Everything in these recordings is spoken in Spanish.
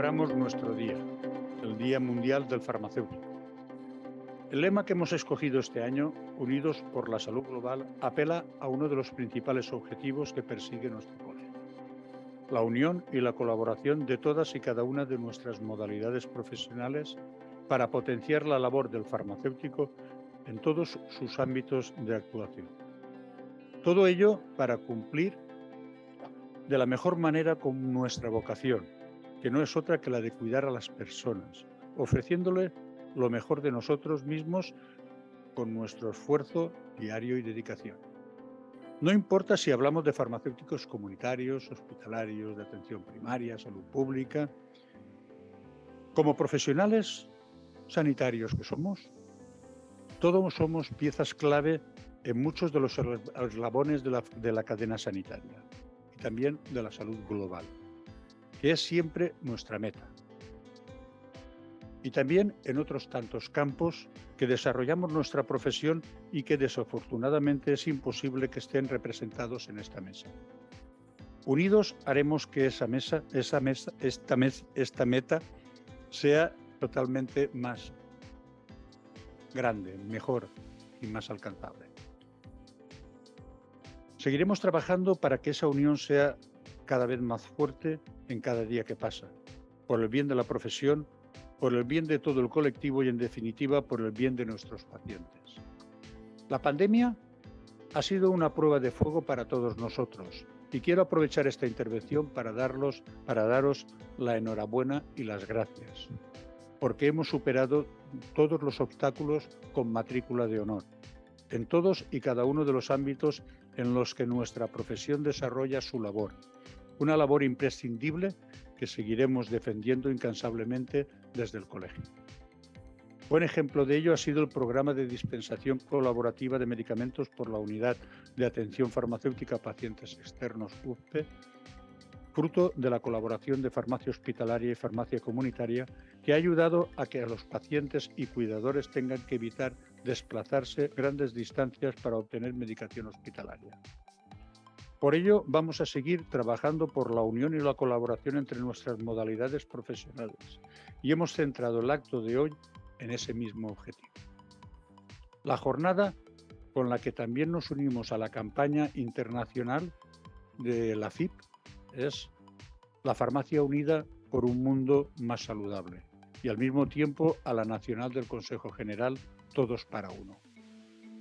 celebramos nuestro día, el Día Mundial del Farmacéutico. El lema que hemos escogido este año, Unidos por la Salud Global, apela a uno de los principales objetivos que persigue nuestro colegio: la unión y la colaboración de todas y cada una de nuestras modalidades profesionales para potenciar la labor del farmacéutico en todos sus ámbitos de actuación. Todo ello para cumplir de la mejor manera con nuestra vocación, que no es otra que la de cuidar a las personas, ofreciéndole lo mejor de nosotros mismos con nuestro esfuerzo diario y dedicación. No importa si hablamos de farmacéuticos comunitarios, hospitalarios, de atención primaria, salud pública. Como profesionales sanitarios que somos, todos somos piezas clave en muchos de los eslabones de la cadena sanitaria y también de la salud global, que es siempre nuestra meta. Y también en otros tantos campos que desarrollamos nuestra profesión y que desafortunadamente es imposible que estén representados en esta mesa. Unidos haremos que esta meta sea totalmente más grande, mejor y más alcanzable. Seguiremos trabajando para que esa unión sea cada vez más fuerte en cada día que pasa, por el bien de la profesión, por el bien de todo el colectivo y, en definitiva, por el bien de nuestros pacientes. La pandemia ha sido una prueba de fuego para todos nosotros y quiero aprovechar esta intervención para daros la enhorabuena y las gracias, porque hemos superado todos los obstáculos con matrícula de honor, en todos y cada uno de los ámbitos en los que nuestra profesión desarrolla su labor, una labor imprescindible que seguiremos defendiendo incansablemente desde el colegio. Buen ejemplo de ello ha sido el programa de dispensación colaborativa de medicamentos por la Unidad de Atención Farmacéutica a Pacientes Externos UPPE, fruto de la colaboración de farmacia hospitalaria y farmacia comunitaria, que ha ayudado a que los pacientes y cuidadores tengan que evitar desplazarse grandes distancias para obtener medicación hospitalaria. Por ello, vamos a seguir trabajando por la unión y la colaboración entre nuestras modalidades profesionales y hemos centrado el acto de hoy en ese mismo objetivo. La jornada con la que también nos unimos a la campaña internacional de la FIP es la Farmacia Unida por un Mundo Más Saludable y al mismo tiempo a la nacional del Consejo General Todos para Uno.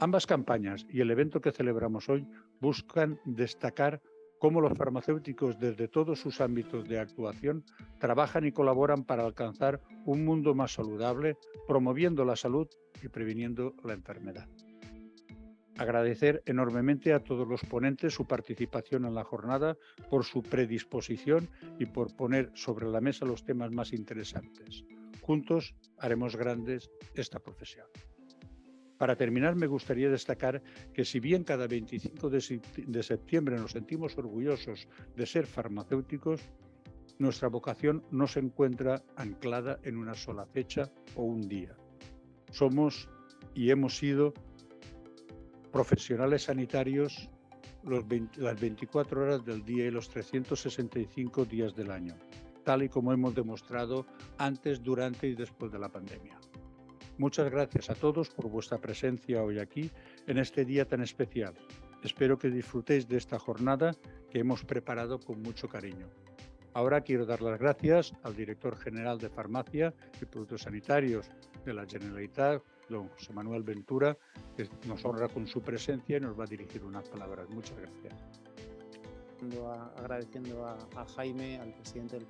Ambas campañas y el evento que celebramos hoy buscan destacar cómo los farmacéuticos desde todos sus ámbitos de actuación trabajan y colaboran para alcanzar un mundo más saludable, promoviendo la salud y previniendo la enfermedad. Agradecer enormemente a todos los ponentes su participación en la jornada, por su predisposición y por poner sobre la mesa los temas más interesantes. Juntos haremos grandes esta profesión. Para terminar, me gustaría destacar que si bien cada 25 de septiembre nos sentimos orgullosos de ser farmacéuticos, nuestra vocación no se encuentra anclada en una sola fecha o un día. Somos y hemos sido profesionales sanitarios las 24 horas del día y los 365 días del año, tal y como hemos demostrado antes, durante y después de la pandemia. Muchas gracias a todos por vuestra presencia hoy aquí en este día tan especial. Espero que disfrutéis de esta jornada que hemos preparado con mucho cariño. Ahora quiero dar las gracias al director general de Farmacia y Productos Sanitarios de la Generalitat, don José Manuel Ventura, que nos honra con su presencia y nos va a dirigir unas palabras. Muchas gracias. Agradeciendo a Jaime, al presidente del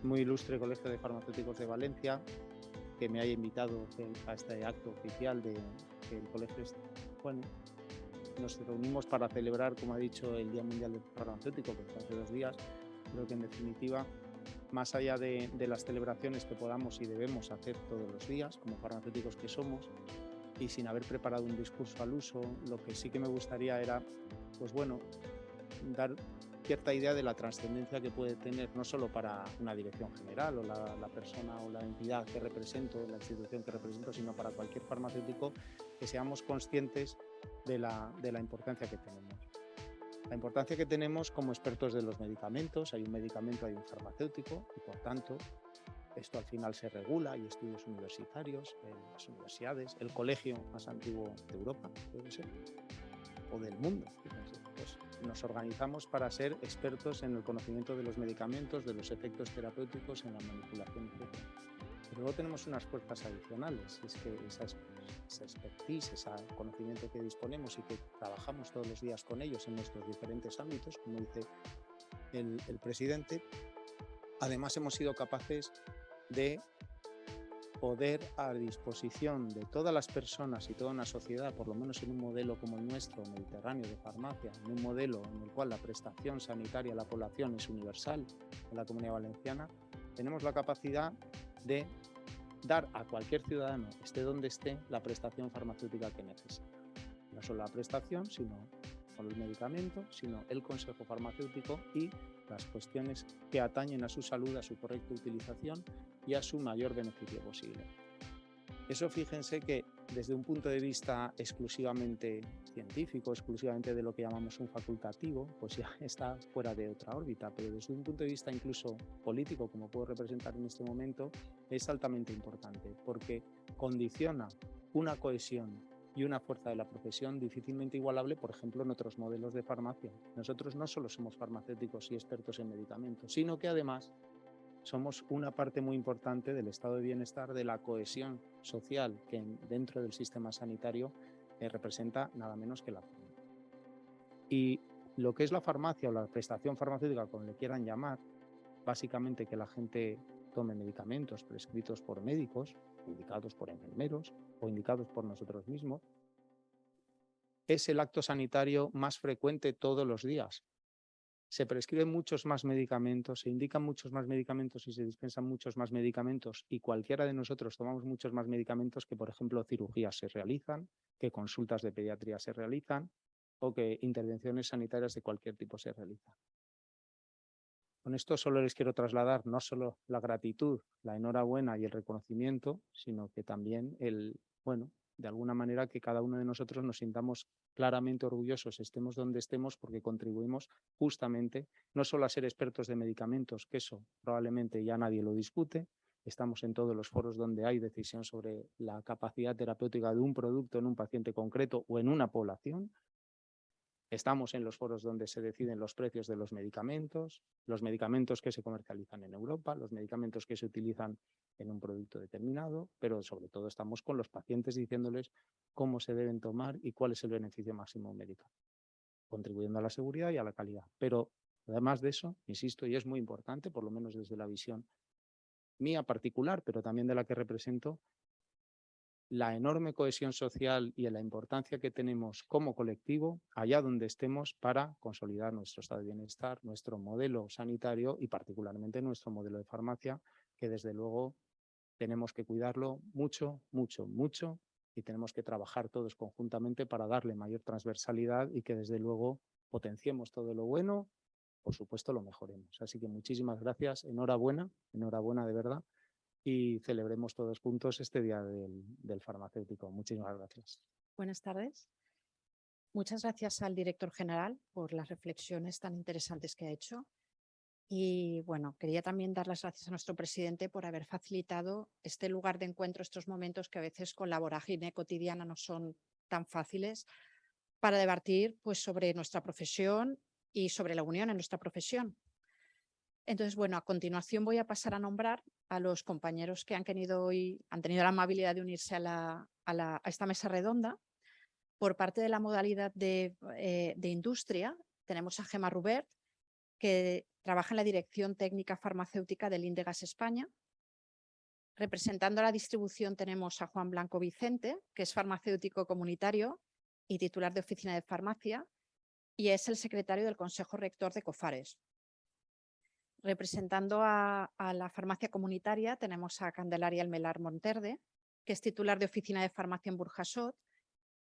muy ilustre Colegio de Farmacéuticos de Valencia, que me haya invitado a este acto oficial del colegio. Bueno, nos reunimos para celebrar, como ha dicho, el Día Mundial del Farmacéutico, que fue hace 2 días. Creo que, en definitiva, más allá de las celebraciones que podamos y debemos hacer todos los días, como farmacéuticos que somos, y sin haber preparado un discurso al uso, lo que sí que me gustaría era, pues bueno, dar cierta idea de la trascendencia que puede tener, no solo para una dirección general o la persona o la entidad que represento, la institución que represento, sino para cualquier farmacéutico, que seamos conscientes de la importancia que tenemos. La importancia que tenemos como expertos de los medicamentos, hay un medicamento, hay un farmacéutico, y por tanto esto al final se regula, hay estudios universitarios en las universidades, el colegio más antiguo de Europa, puede ser, o del mundo. Fíjense, pues nos organizamos para ser expertos en el conocimiento de los medicamentos, de los efectos terapéuticos, en la manipulación, etc. Pero luego tenemos unas fuerzas adicionales, es que esa expertise, ese conocimiento que disponemos y que trabajamos todos los días con ellos en nuestros diferentes ámbitos, como dice el presidente, además hemos sido capaces de poder a disposición de todas las personas y toda una sociedad, por lo menos en un modelo como el nuestro, mediterráneo de farmacia, en un modelo en el cual la prestación sanitaria a la población es universal en la Comunidad Valenciana, tenemos la capacidad de dar a cualquier ciudadano, esté donde esté, la prestación farmacéutica que necesita. No solo la prestación, sino con el medicamento, sino el consejo farmacéutico y las cuestiones que atañen a su salud, a su correcta utilización y a su mayor beneficio posible. Eso, fíjense que desde un punto de vista exclusivamente científico, exclusivamente de lo que llamamos un facultativo, pues ya está fuera de otra órbita, pero desde un punto de vista incluso político, como puedo representar en este momento, es altamente importante porque condiciona una cohesión y una fuerza de la profesión difícilmente igualable, por ejemplo, en otros modelos de farmacia. Nosotros no solo somos farmacéuticos y expertos en medicamentos, sino que además somos una parte muy importante del estado de bienestar, de la cohesión social que dentro del sistema sanitario representa nada menos que la farmacia. Y lo que es la farmacia o la prestación farmacéutica, como le quieran llamar, básicamente que la gente tome medicamentos prescritos por médicos, indicados por enfermeros o indicados por nosotros mismos, es el acto sanitario más frecuente todos los días. Se prescriben muchos más medicamentos, se indican muchos más medicamentos y se dispensan muchos más medicamentos y cualquiera de nosotros tomamos muchos más medicamentos que, por ejemplo, cirugías se realizan, que consultas de pediatría se realizan o que intervenciones sanitarias de cualquier tipo se realizan. Con esto solo les quiero trasladar no solo la gratitud, la enhorabuena y el reconocimiento, sino que también de alguna manera que cada uno de nosotros nos sintamos claramente orgullosos, estemos donde estemos, porque contribuimos justamente no solo a ser expertos de medicamentos, que eso probablemente ya nadie lo discute, estamos en todos los foros donde hay decisión sobre la capacidad terapéutica de un producto en un paciente concreto o en una población. Estamos en los foros donde se deciden los precios de los medicamentos que se comercializan en Europa, los medicamentos que se utilizan en un producto determinado, pero sobre todo estamos con los pacientes diciéndoles cómo se deben tomar y cuál es el beneficio máximo médico, contribuyendo a la seguridad y a la calidad. Pero además de eso, insisto, y es muy importante, por lo menos desde la visión mía particular, pero también de la que represento, la enorme cohesión social y la importancia que tenemos como colectivo allá donde estemos para consolidar nuestro estado de bienestar, nuestro modelo sanitario y particularmente nuestro modelo de farmacia, que desde luego tenemos que cuidarlo mucho, mucho, mucho y tenemos que trabajar todos conjuntamente para darle mayor transversalidad y que desde luego potenciemos todo lo bueno, por supuesto lo mejoremos. Así que muchísimas gracias, enhorabuena de verdad. Y celebremos todos juntos este Día del Farmacéutico. Muchísimas gracias. Buenas tardes. Muchas gracias al director general por las reflexiones tan interesantes que ha hecho. Y bueno, quería también dar las gracias a nuestro presidente por haber facilitado este lugar de encuentro, estos momentos que a veces con la vorágine cotidiana no son tan fáciles, para debatir pues, sobre nuestra profesión y sobre la unión en nuestra profesión. Entonces, bueno, a continuación voy a pasar a nombrar a los compañeros que han tenido la amabilidad de unirse a esta mesa redonda. Por parte de la modalidad de industria, tenemos a Gemma Rubert, que trabaja en la Dirección Técnica Farmacéutica del Indegas España. Representando a la distribución tenemos a Juan Blanco Vicente, que es farmacéutico comunitario y titular de Oficina de Farmacia, y es el secretario del Consejo Rector de COFARES. Representando a la farmacia comunitaria tenemos a Candelaria Almelar Monterde, que es titular de Oficina de Farmacia en Burjasot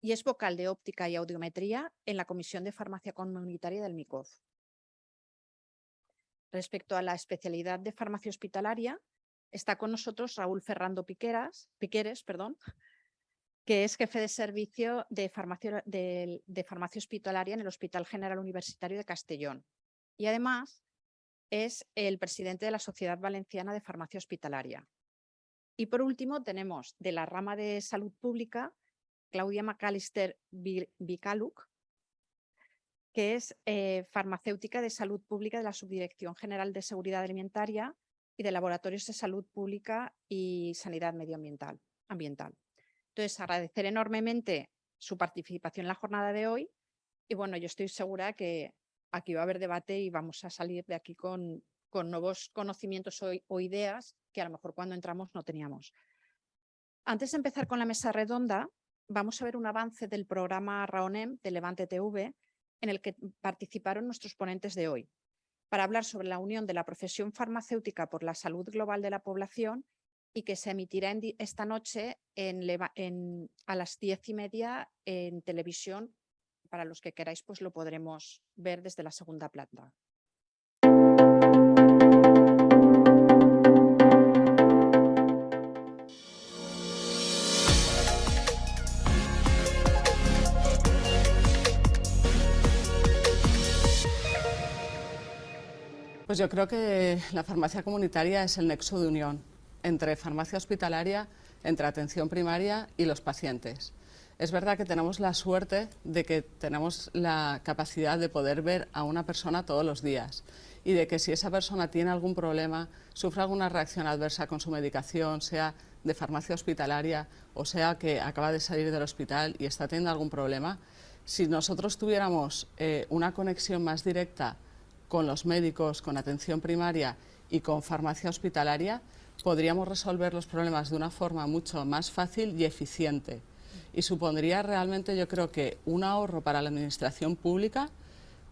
y es vocal de óptica y audiometría en la Comisión de Farmacia Comunitaria del MICOF. Respecto a la especialidad de farmacia hospitalaria, está con nosotros Raúl Ferrando Piqueres, que es jefe de servicio de farmacia hospitalaria en el Hospital General Universitario de Castellón. Y además es el presidente de la Sociedad Valenciana de Farmacia Hospitalaria. Y por último tenemos de la rama de Salud Pública Claudia McAllister Vicaluk, que es farmacéutica de Salud Pública de la Subdirección General de Seguridad Alimentaria y de Laboratorios de Salud Pública y Sanidad Medioambiental. Entonces, agradecer enormemente su participación en la jornada de hoy y bueno, yo estoy segura que aquí va a haber debate y vamos a salir de aquí con nuevos conocimientos o ideas que a lo mejor cuando entramos no teníamos. Antes de empezar con la mesa redonda, vamos a ver un avance del programa RAONEM de Levante TV en el que participaron nuestros ponentes de hoy, para hablar sobre la unión de la profesión farmacéutica por la salud global de la población y que se emitirá esta noche a las 10:30 en televisión. Para los que queráis, pues lo podremos ver desde la segunda planta. Pues yo creo que la farmacia comunitaria es el nexo de unión entre farmacia hospitalaria, entre atención primaria y los pacientes. Es verdad que tenemos la suerte de que tenemos la capacidad de poder ver a una persona todos los días y de que si esa persona tiene algún problema, sufre alguna reacción adversa con su medicación, sea de farmacia hospitalaria o sea que acaba de salir del hospital y está teniendo algún problema, si nosotros tuviéramos una conexión más directa con los médicos, con atención primaria y con farmacia hospitalaria, podríamos resolver los problemas de una forma mucho más fácil y eficiente. Y supondría realmente, yo creo que un ahorro para la administración pública,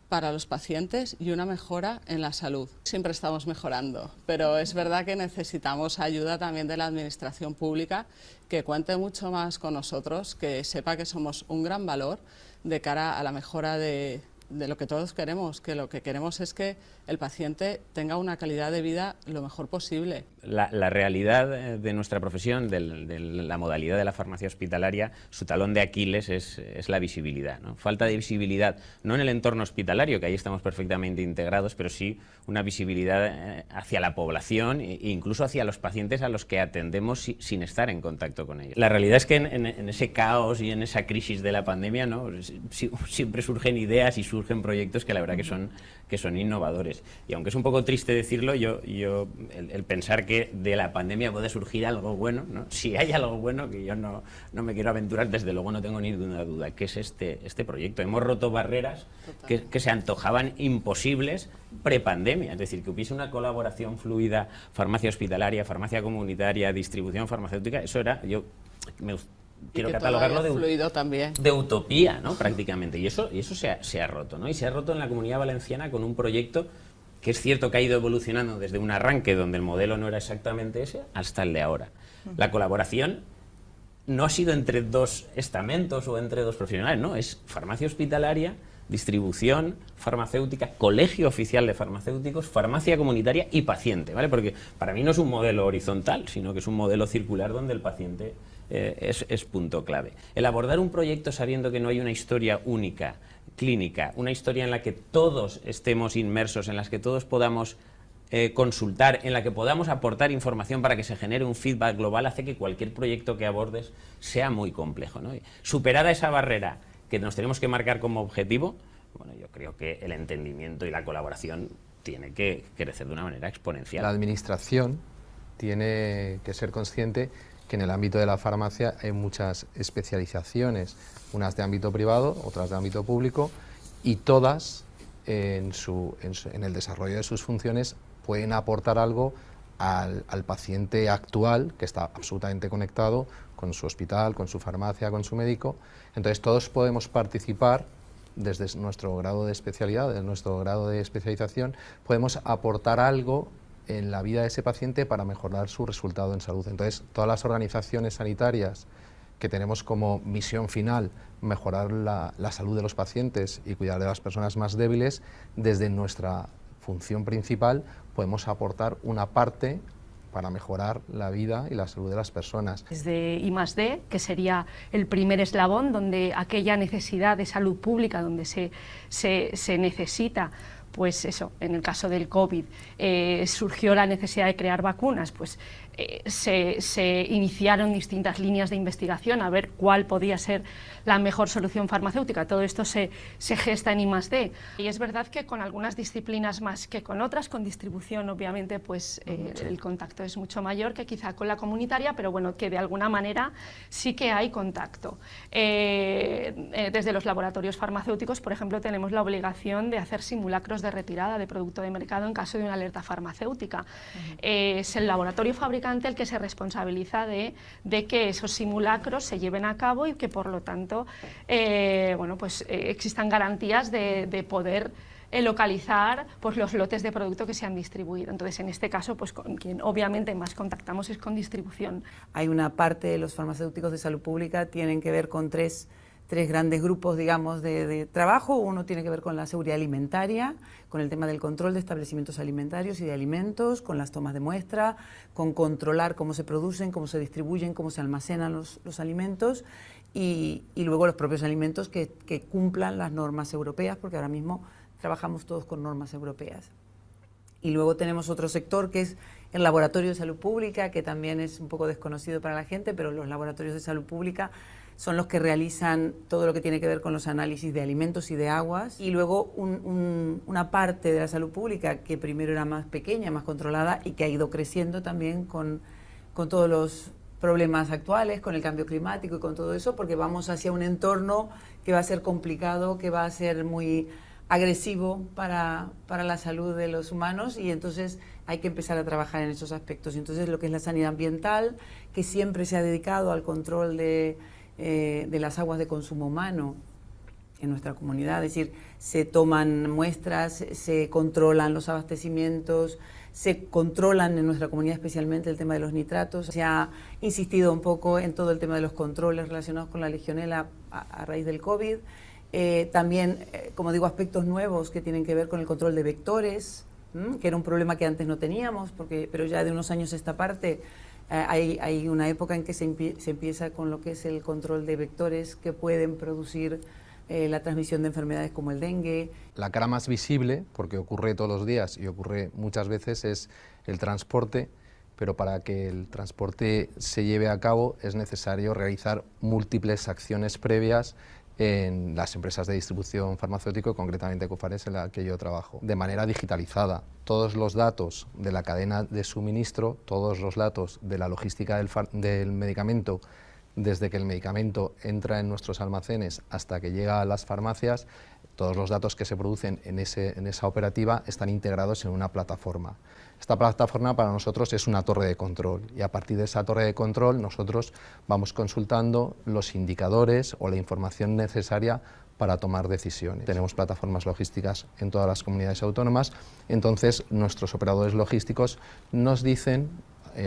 para los pacientes y una mejora en la salud. Siempre estamos mejorando, pero es verdad que necesitamos ayuda también de la administración pública, que cuente mucho más con nosotros, que sepa que somos un gran valor de cara a la mejora de lo que todos queremos, que lo que queremos es que el paciente tenga una calidad de vida lo mejor posible. La realidad de nuestra profesión, de la modalidad de la farmacia hospitalaria, su talón de Aquiles es la visibilidad, ¿no? Falta de visibilidad, no en el entorno hospitalario, que ahí estamos perfectamente integrados, pero sí una visibilidad hacia la población e incluso hacia los pacientes a los que atendemos sin estar en contacto con ellos. La realidad es que en ese caos y en esa crisis de la pandemia, ¿no?, siempre surgen ideas y surgen proyectos que la verdad que son innovadores. Y aunque es un poco triste decirlo, el pensar que de la pandemia puede surgir algo bueno, ¿no? Si hay algo bueno, que yo no me quiero aventurar, desde luego no tengo ninguna duda, que es este proyecto. Hemos roto barreras que se antojaban imposibles prepandemia, es decir, que hubiese una colaboración fluida, farmacia hospitalaria, farmacia comunitaria, distribución farmacéutica, eso era, quiero catalogarlo de utopía, ¿no?, prácticamente, y eso se ha roto, ¿no? Y se ha roto en la Comunidad Valenciana con un proyecto que es cierto que ha ido evolucionando desde un arranque donde el modelo no era exactamente ese hasta el de ahora. La colaboración no ha sido entre dos estamentos o entre dos profesionales, no, es farmacia hospitalaria, distribución farmacéutica, colegio oficial de farmacéuticos, farmacia comunitaria y paciente, ¿vale? Porque para mí no es un modelo horizontal, sino que es un modelo circular donde el paciente es punto clave. El abordar un proyecto sabiendo que no hay una historia única, clínica, una historia en la que todos estemos inmersos, en la que todos podamos consultar, en la que podamos aportar información para que se genere un feedback global, hace que cualquier proyecto que abordes sea muy complejo, ¿no? Superada esa barrera que nos tenemos que marcar como objetivo, bueno, yo creo que el entendimiento y la colaboración tiene que crecer de una manera exponencial. La administración tiene que ser consciente que en el ámbito de la farmacia hay muchas especializaciones, unas de ámbito privado, otras de ámbito público, y todas en el desarrollo de sus funciones pueden aportar algo al paciente actual, que está absolutamente conectado con su hospital, con su farmacia, con su médico. Entonces todos podemos participar desde nuestro grado de especialidad, desde nuestro grado de especialización, podemos aportar algo en la vida de ese paciente para mejorar su resultado en salud. Entonces, todas las organizaciones sanitarias que tenemos como misión final mejorar la salud de los pacientes y cuidar de las personas más débiles, desde nuestra función principal podemos aportar una parte para mejorar la vida y la salud de las personas. Desde I+D, que sería el primer eslabón, donde aquella necesidad de salud pública, donde se necesita, pues eso, en el caso del COVID, surgió la necesidad de crear vacunas, pues se iniciaron distintas líneas de investigación a ver cuál podía ser la mejor solución farmacéutica. Todo esto se gesta en I+D. Y es verdad que con algunas disciplinas más que con otras, con distribución obviamente pues el contacto es mucho mayor que quizá con la comunitaria, pero bueno, que de alguna manera sí que hay contacto. Desde los laboratorios farmacéuticos, por ejemplo, tenemos la obligación de hacer simulacros de retirada de producto de mercado en caso de una alerta farmacéutica. Es el laboratorio fabricante el que se responsabiliza de que esos simulacros se lleven a cabo y que por lo tanto existan garantías de poder localizar pues, los lotes de producto que se han distribuido. Entonces, en este caso, pues con quien obviamente más contactamos es con distribución. Hay una parte de los farmacéuticos de salud pública tienen que ver con tres grandes grupos, digamos, de trabajo. Uno tiene que ver con la seguridad alimentaria, con el tema del control de establecimientos alimentarios y de alimentos, con las tomas de muestra, con controlar cómo se producen, cómo se distribuyen, cómo se almacenan los alimentos y luego los propios alimentos que cumplan las normas europeas, porque ahora mismo trabajamos todos con normas europeas. Y luego tenemos otro sector que es el laboratorio de salud pública, que también es un poco desconocido para la gente, pero los laboratorios de salud pública son los que realizan todo lo que tiene que ver con los análisis de alimentos y de aguas. Y luego una parte de la salud pública que primero era más pequeña, más controlada y que ha ido creciendo también con todos los problemas actuales, con el cambio climático y con todo eso, porque vamos hacia un entorno que va a ser complicado, que va a ser muy agresivo para la salud de los humanos y entonces hay que empezar a trabajar en esos aspectos. Y entonces lo que es la sanidad ambiental, que siempre se ha dedicado al control de las aguas de consumo humano en nuestra comunidad, es decir, se toman muestras, se controlan los abastecimientos, se controlan en nuestra comunidad especialmente el tema de los nitratos. Se ha insistido un poco en todo el tema de los controles relacionados con la legionela a raíz del COVID. También, como digo, aspectos nuevos que tienen que ver con el control de vectores, que era un problema que antes no teníamos, pero ya de unos años a esta parte hay una época en que se empieza con lo que es el control de vectores que pueden producir la transmisión de enfermedades como el dengue. La cara más visible, porque ocurre todos los días y ocurre muchas veces, es el transporte, pero para que el transporte se lleve a cabo es necesario realizar múltiples acciones previas en las empresas de distribución farmacéutico y concretamente Cofares, en la que yo trabajo, de manera digitalizada. Todos los datos de la cadena de suministro, todos los datos de la logística del medicamento, desde que el medicamento entra en nuestros almacenes hasta que llega a las farmacias, todos los datos que se producen en esa operativa están integrados en una plataforma. Esta plataforma para nosotros es una torre de control y a partir de esa torre de control nosotros vamos consultando los indicadores o la información necesaria para tomar decisiones. Tenemos plataformas logísticas en todas las comunidades autónomas, entonces nuestros operadores logísticos nos dicen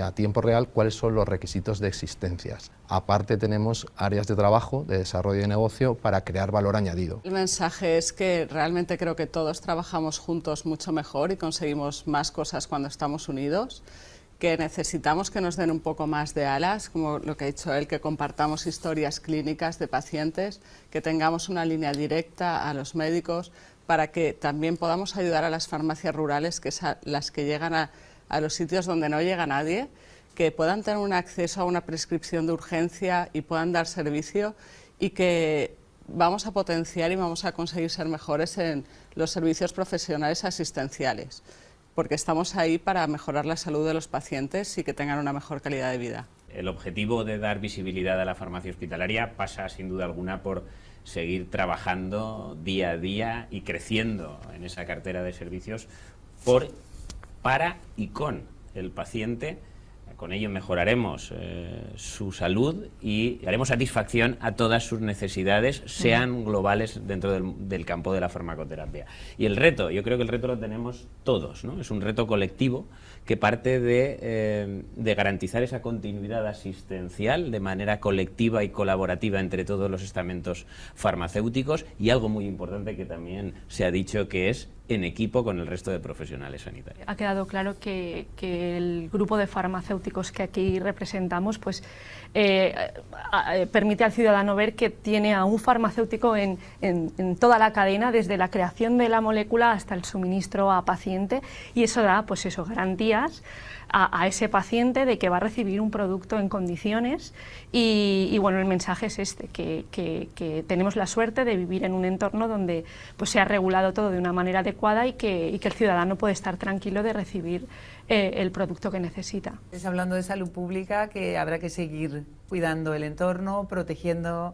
a tiempo real cuáles son los requisitos de existencias. Aparte tenemos áreas de trabajo, de desarrollo de negocio para crear valor añadido. El mensaje es que realmente creo que todos trabajamos juntos mucho mejor y conseguimos más cosas cuando estamos unidos, que necesitamos que nos den un poco más de alas, como lo que ha dicho él, que compartamos historias clínicas de pacientes, que tengamos una línea directa a los médicos para que también podamos ayudar a las farmacias rurales, que son las que llegan a los sitios donde no llega nadie, que puedan tener un acceso a una prescripción de urgencia y puedan dar servicio y que vamos a potenciar y vamos a conseguir ser mejores en los servicios profesionales asistenciales, porque estamos ahí para mejorar la salud de los pacientes y que tengan una mejor calidad de vida. El objetivo de dar visibilidad a la farmacia hospitalaria pasa sin duda alguna por seguir trabajando día a día y creciendo en esa cartera de servicios para y con el paciente. Con ello mejoraremos su salud y haremos satisfacción a todas sus necesidades, sean globales dentro del campo de la farmacoterapia. Y el reto, yo creo que el reto lo tenemos todos, ¿no? Es un reto colectivo que parte de garantizar esa continuidad asistencial de manera colectiva y colaborativa entre todos los estamentos farmacéuticos y algo muy importante que también se ha dicho, que es en equipo con el resto de profesionales sanitarios. Ha quedado claro que el grupo de farmacéuticos que aquí representamos pues, permite al ciudadano ver que tiene a un farmacéutico en toda la cadena, desde la creación de la molécula hasta el suministro a paciente, y eso da pues eso, garantías a ese paciente de que va a recibir un producto en condiciones y bueno, el mensaje es este, que tenemos la suerte de vivir en un entorno donde pues, se ha regulado todo de una manera adecuada y que el ciudadano puede estar tranquilo de recibir el producto que necesita. Estás hablando de salud pública, que habrá que seguir cuidando el entorno, protegiendo,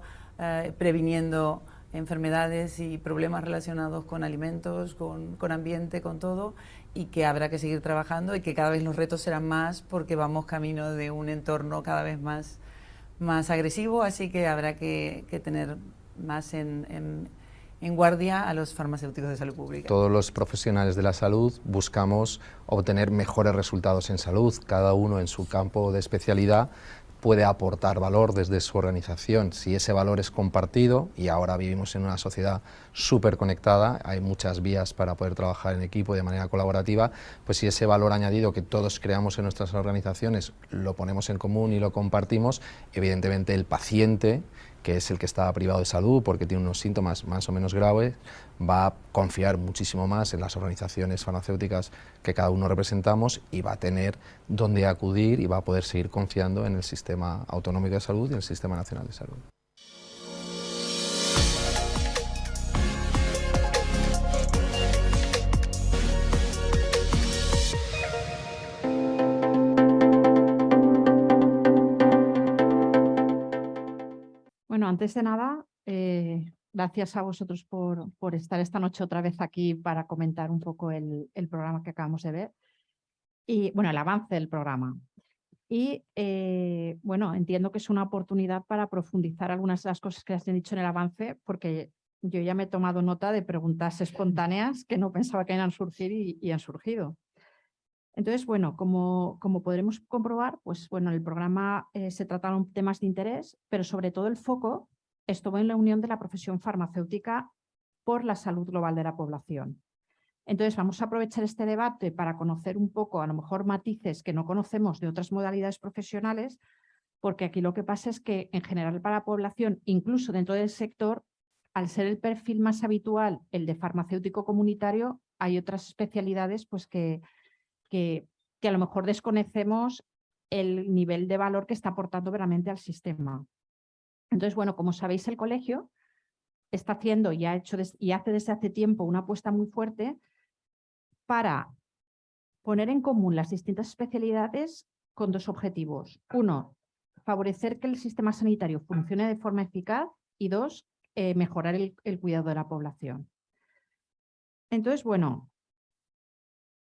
previniendo enfermedades y problemas relacionados con alimentos, con ambiente, con todo, y que habrá que seguir trabajando y que cada vez los retos serán más porque vamos camino de un entorno cada vez más agresivo, así que habrá que tener más en guardia a los farmacéuticos de salud pública. Todos los profesionales de la salud buscamos obtener mejores resultados en salud, cada uno en su campo de especialidad puede aportar valor desde su organización. Si ese valor es compartido, y ahora vivimos en una sociedad súper conectada, hay muchas vías para poder trabajar en equipo de manera colaborativa, pues si ese valor añadido que todos creamos en nuestras organizaciones lo ponemos en común y lo compartimos, evidentemente el paciente, que es el que está privado de salud porque tiene unos síntomas más o menos graves, va a confiar muchísimo más en las organizaciones farmacéuticas que cada uno representamos y va a tener dónde acudir y va a poder seguir confiando en el sistema autonómico de salud y en el sistema nacional de salud. Bueno, antes de nada, gracias a vosotros por estar esta noche otra vez aquí para comentar un poco el programa que acabamos de ver y, bueno, el avance del programa. Y, bueno, entiendo que es una oportunidad para profundizar algunas de las cosas que has dicho en el avance, porque yo ya me he tomado nota de preguntas espontáneas que no pensaba que iban a surgir y han surgido. Entonces, bueno, como podremos comprobar, pues bueno, en el programa se trataron temas de interés, pero sobre todo el foco estuvo en la unión de la profesión farmacéutica por la salud global de la población. Entonces, vamos a aprovechar este debate para conocer un poco, a lo mejor, matices que no conocemos de otras modalidades profesionales, porque aquí lo que pasa es que, en general, para la población, incluso dentro del sector, al ser el perfil más habitual el de farmacéutico comunitario, hay otras especialidades pues que a lo mejor desconocemos el nivel de valor que está aportando verdaderamente al sistema. Entonces, bueno, como sabéis, el colegio está haciendo y hace desde hace tiempo una apuesta muy fuerte para poner en común las distintas especialidades con dos objetivos. Uno, favorecer que el sistema sanitario funcione de forma eficaz y dos, mejorar el cuidado de la población. Entonces, bueno,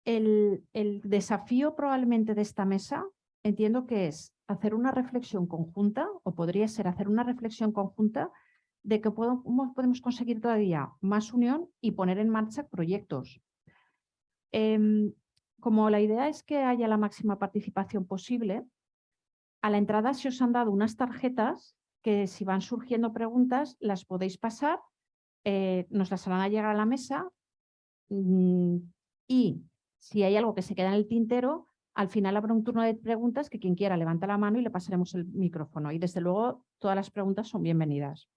el desafío probablemente de esta mesa entiendo que es hacer una reflexión conjunta, o podría ser hacer una reflexión conjunta de que cómo podemos conseguir todavía más unión y poner en marcha proyectos. Como la idea es que haya la máxima participación posible, a la entrada se os han dado unas tarjetas que si van surgiendo preguntas las podéis pasar, nos las harán a llegar a la mesa y si hay algo que se queda en el tintero, al final habrá un turno de preguntas que quien quiera levanta la mano y le pasaremos el micrófono. Y desde luego todas las preguntas son bienvenidas.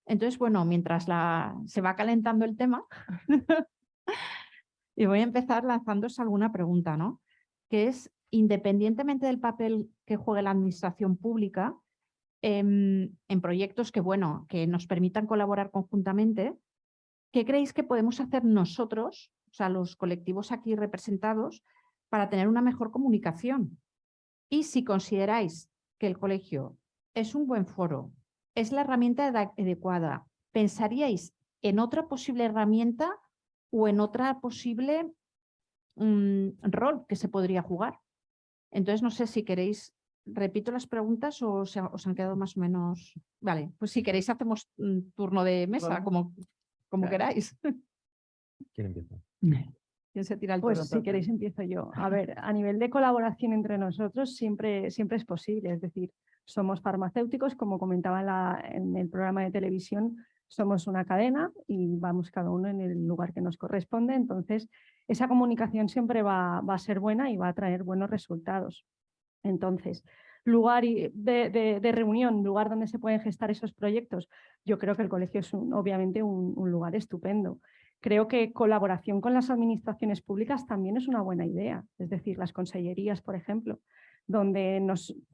Entonces, bueno, mientras se va calentando el tema, y voy a empezar lanzándoos alguna pregunta, ¿no? Que es, independientemente del papel que juegue la administración pública, en proyectos que nos permitan colaborar conjuntamente, ¿qué creéis que podemos hacer nosotros, o sea, los colectivos aquí representados, para tener una mejor comunicación? Y si consideráis que el colegio es un buen foro, es la herramienta adecuada, ¿pensaríais en otra posible herramienta o en otra posible rol que se podría jugar? Entonces, no sé si queréis, repito las preguntas o os han quedado más o menos... Vale, pues si queréis hacemos un turno de mesa, como queráis. ¿Quién empieza? ¿Quién se tira el Pues turno? si queréis empiezo yo. A ver, a nivel de colaboración entre nosotros siempre es posible, es decir, somos farmacéuticos, como comentaba en el programa de televisión, somos una cadena y vamos cada uno en el lugar que nos corresponde, entonces esa comunicación siempre va a ser buena y va a traer buenos resultados. Entonces, lugar de reunión, lugar donde se pueden gestar esos proyectos, yo creo que el colegio es obviamente un lugar estupendo. Creo que colaboración con las administraciones públicas también es una buena idea, es decir, las consellerías, por ejemplo, donde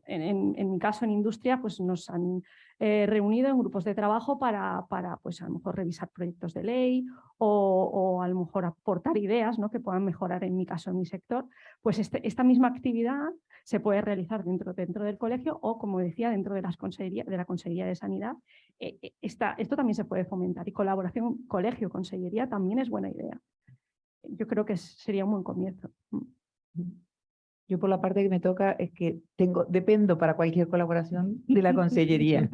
en mi caso en industria, pues nos han reunido en grupos de trabajo para pues a lo mejor revisar proyectos de ley o a lo mejor aportar ideas, ¿no?, que puedan mejorar en mi caso, en mi sector. Pues esta misma actividad se puede realizar dentro del colegio o, como decía, dentro de la Consellería de Sanidad. Esto también se puede fomentar y colaboración colegio-consellería también es buena idea. Yo creo que sería un buen comienzo. Yo por la parte que me toca es que dependo para cualquier colaboración de la consellería.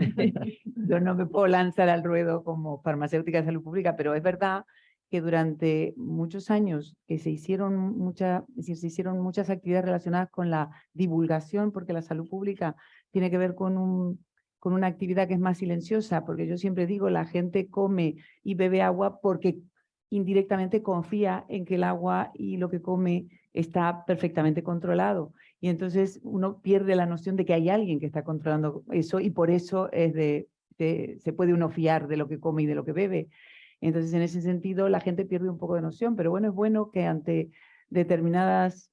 Yo no me puedo lanzar al ruedo como farmacéutica de salud pública, pero es verdad que durante muchos años que se hicieron muchas actividades relacionadas con la divulgación, porque la salud pública tiene que ver con una actividad que es más silenciosa, porque yo siempre digo, la gente come y bebe agua porque indirectamente confía en que el agua y lo que come está perfectamente controlado. Y entonces uno pierde la noción de que hay alguien que está controlando eso y por eso se puede uno fiar de lo que come y de lo que bebe. Entonces, en ese sentido, la gente pierde un poco de noción, pero bueno, es bueno que ante determinadas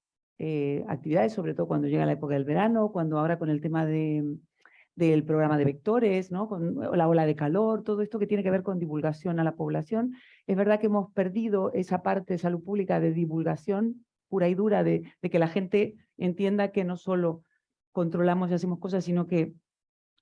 actividades, sobre todo cuando llega la época del verano, cuando ahora con el tema del programa de vectores, ¿no?, con la ola de calor, todo esto que tiene que ver con divulgación a la población, es verdad que hemos perdido esa parte de salud pública de divulgación pura y dura, de que la gente entienda que no solo controlamos y hacemos cosas, sino que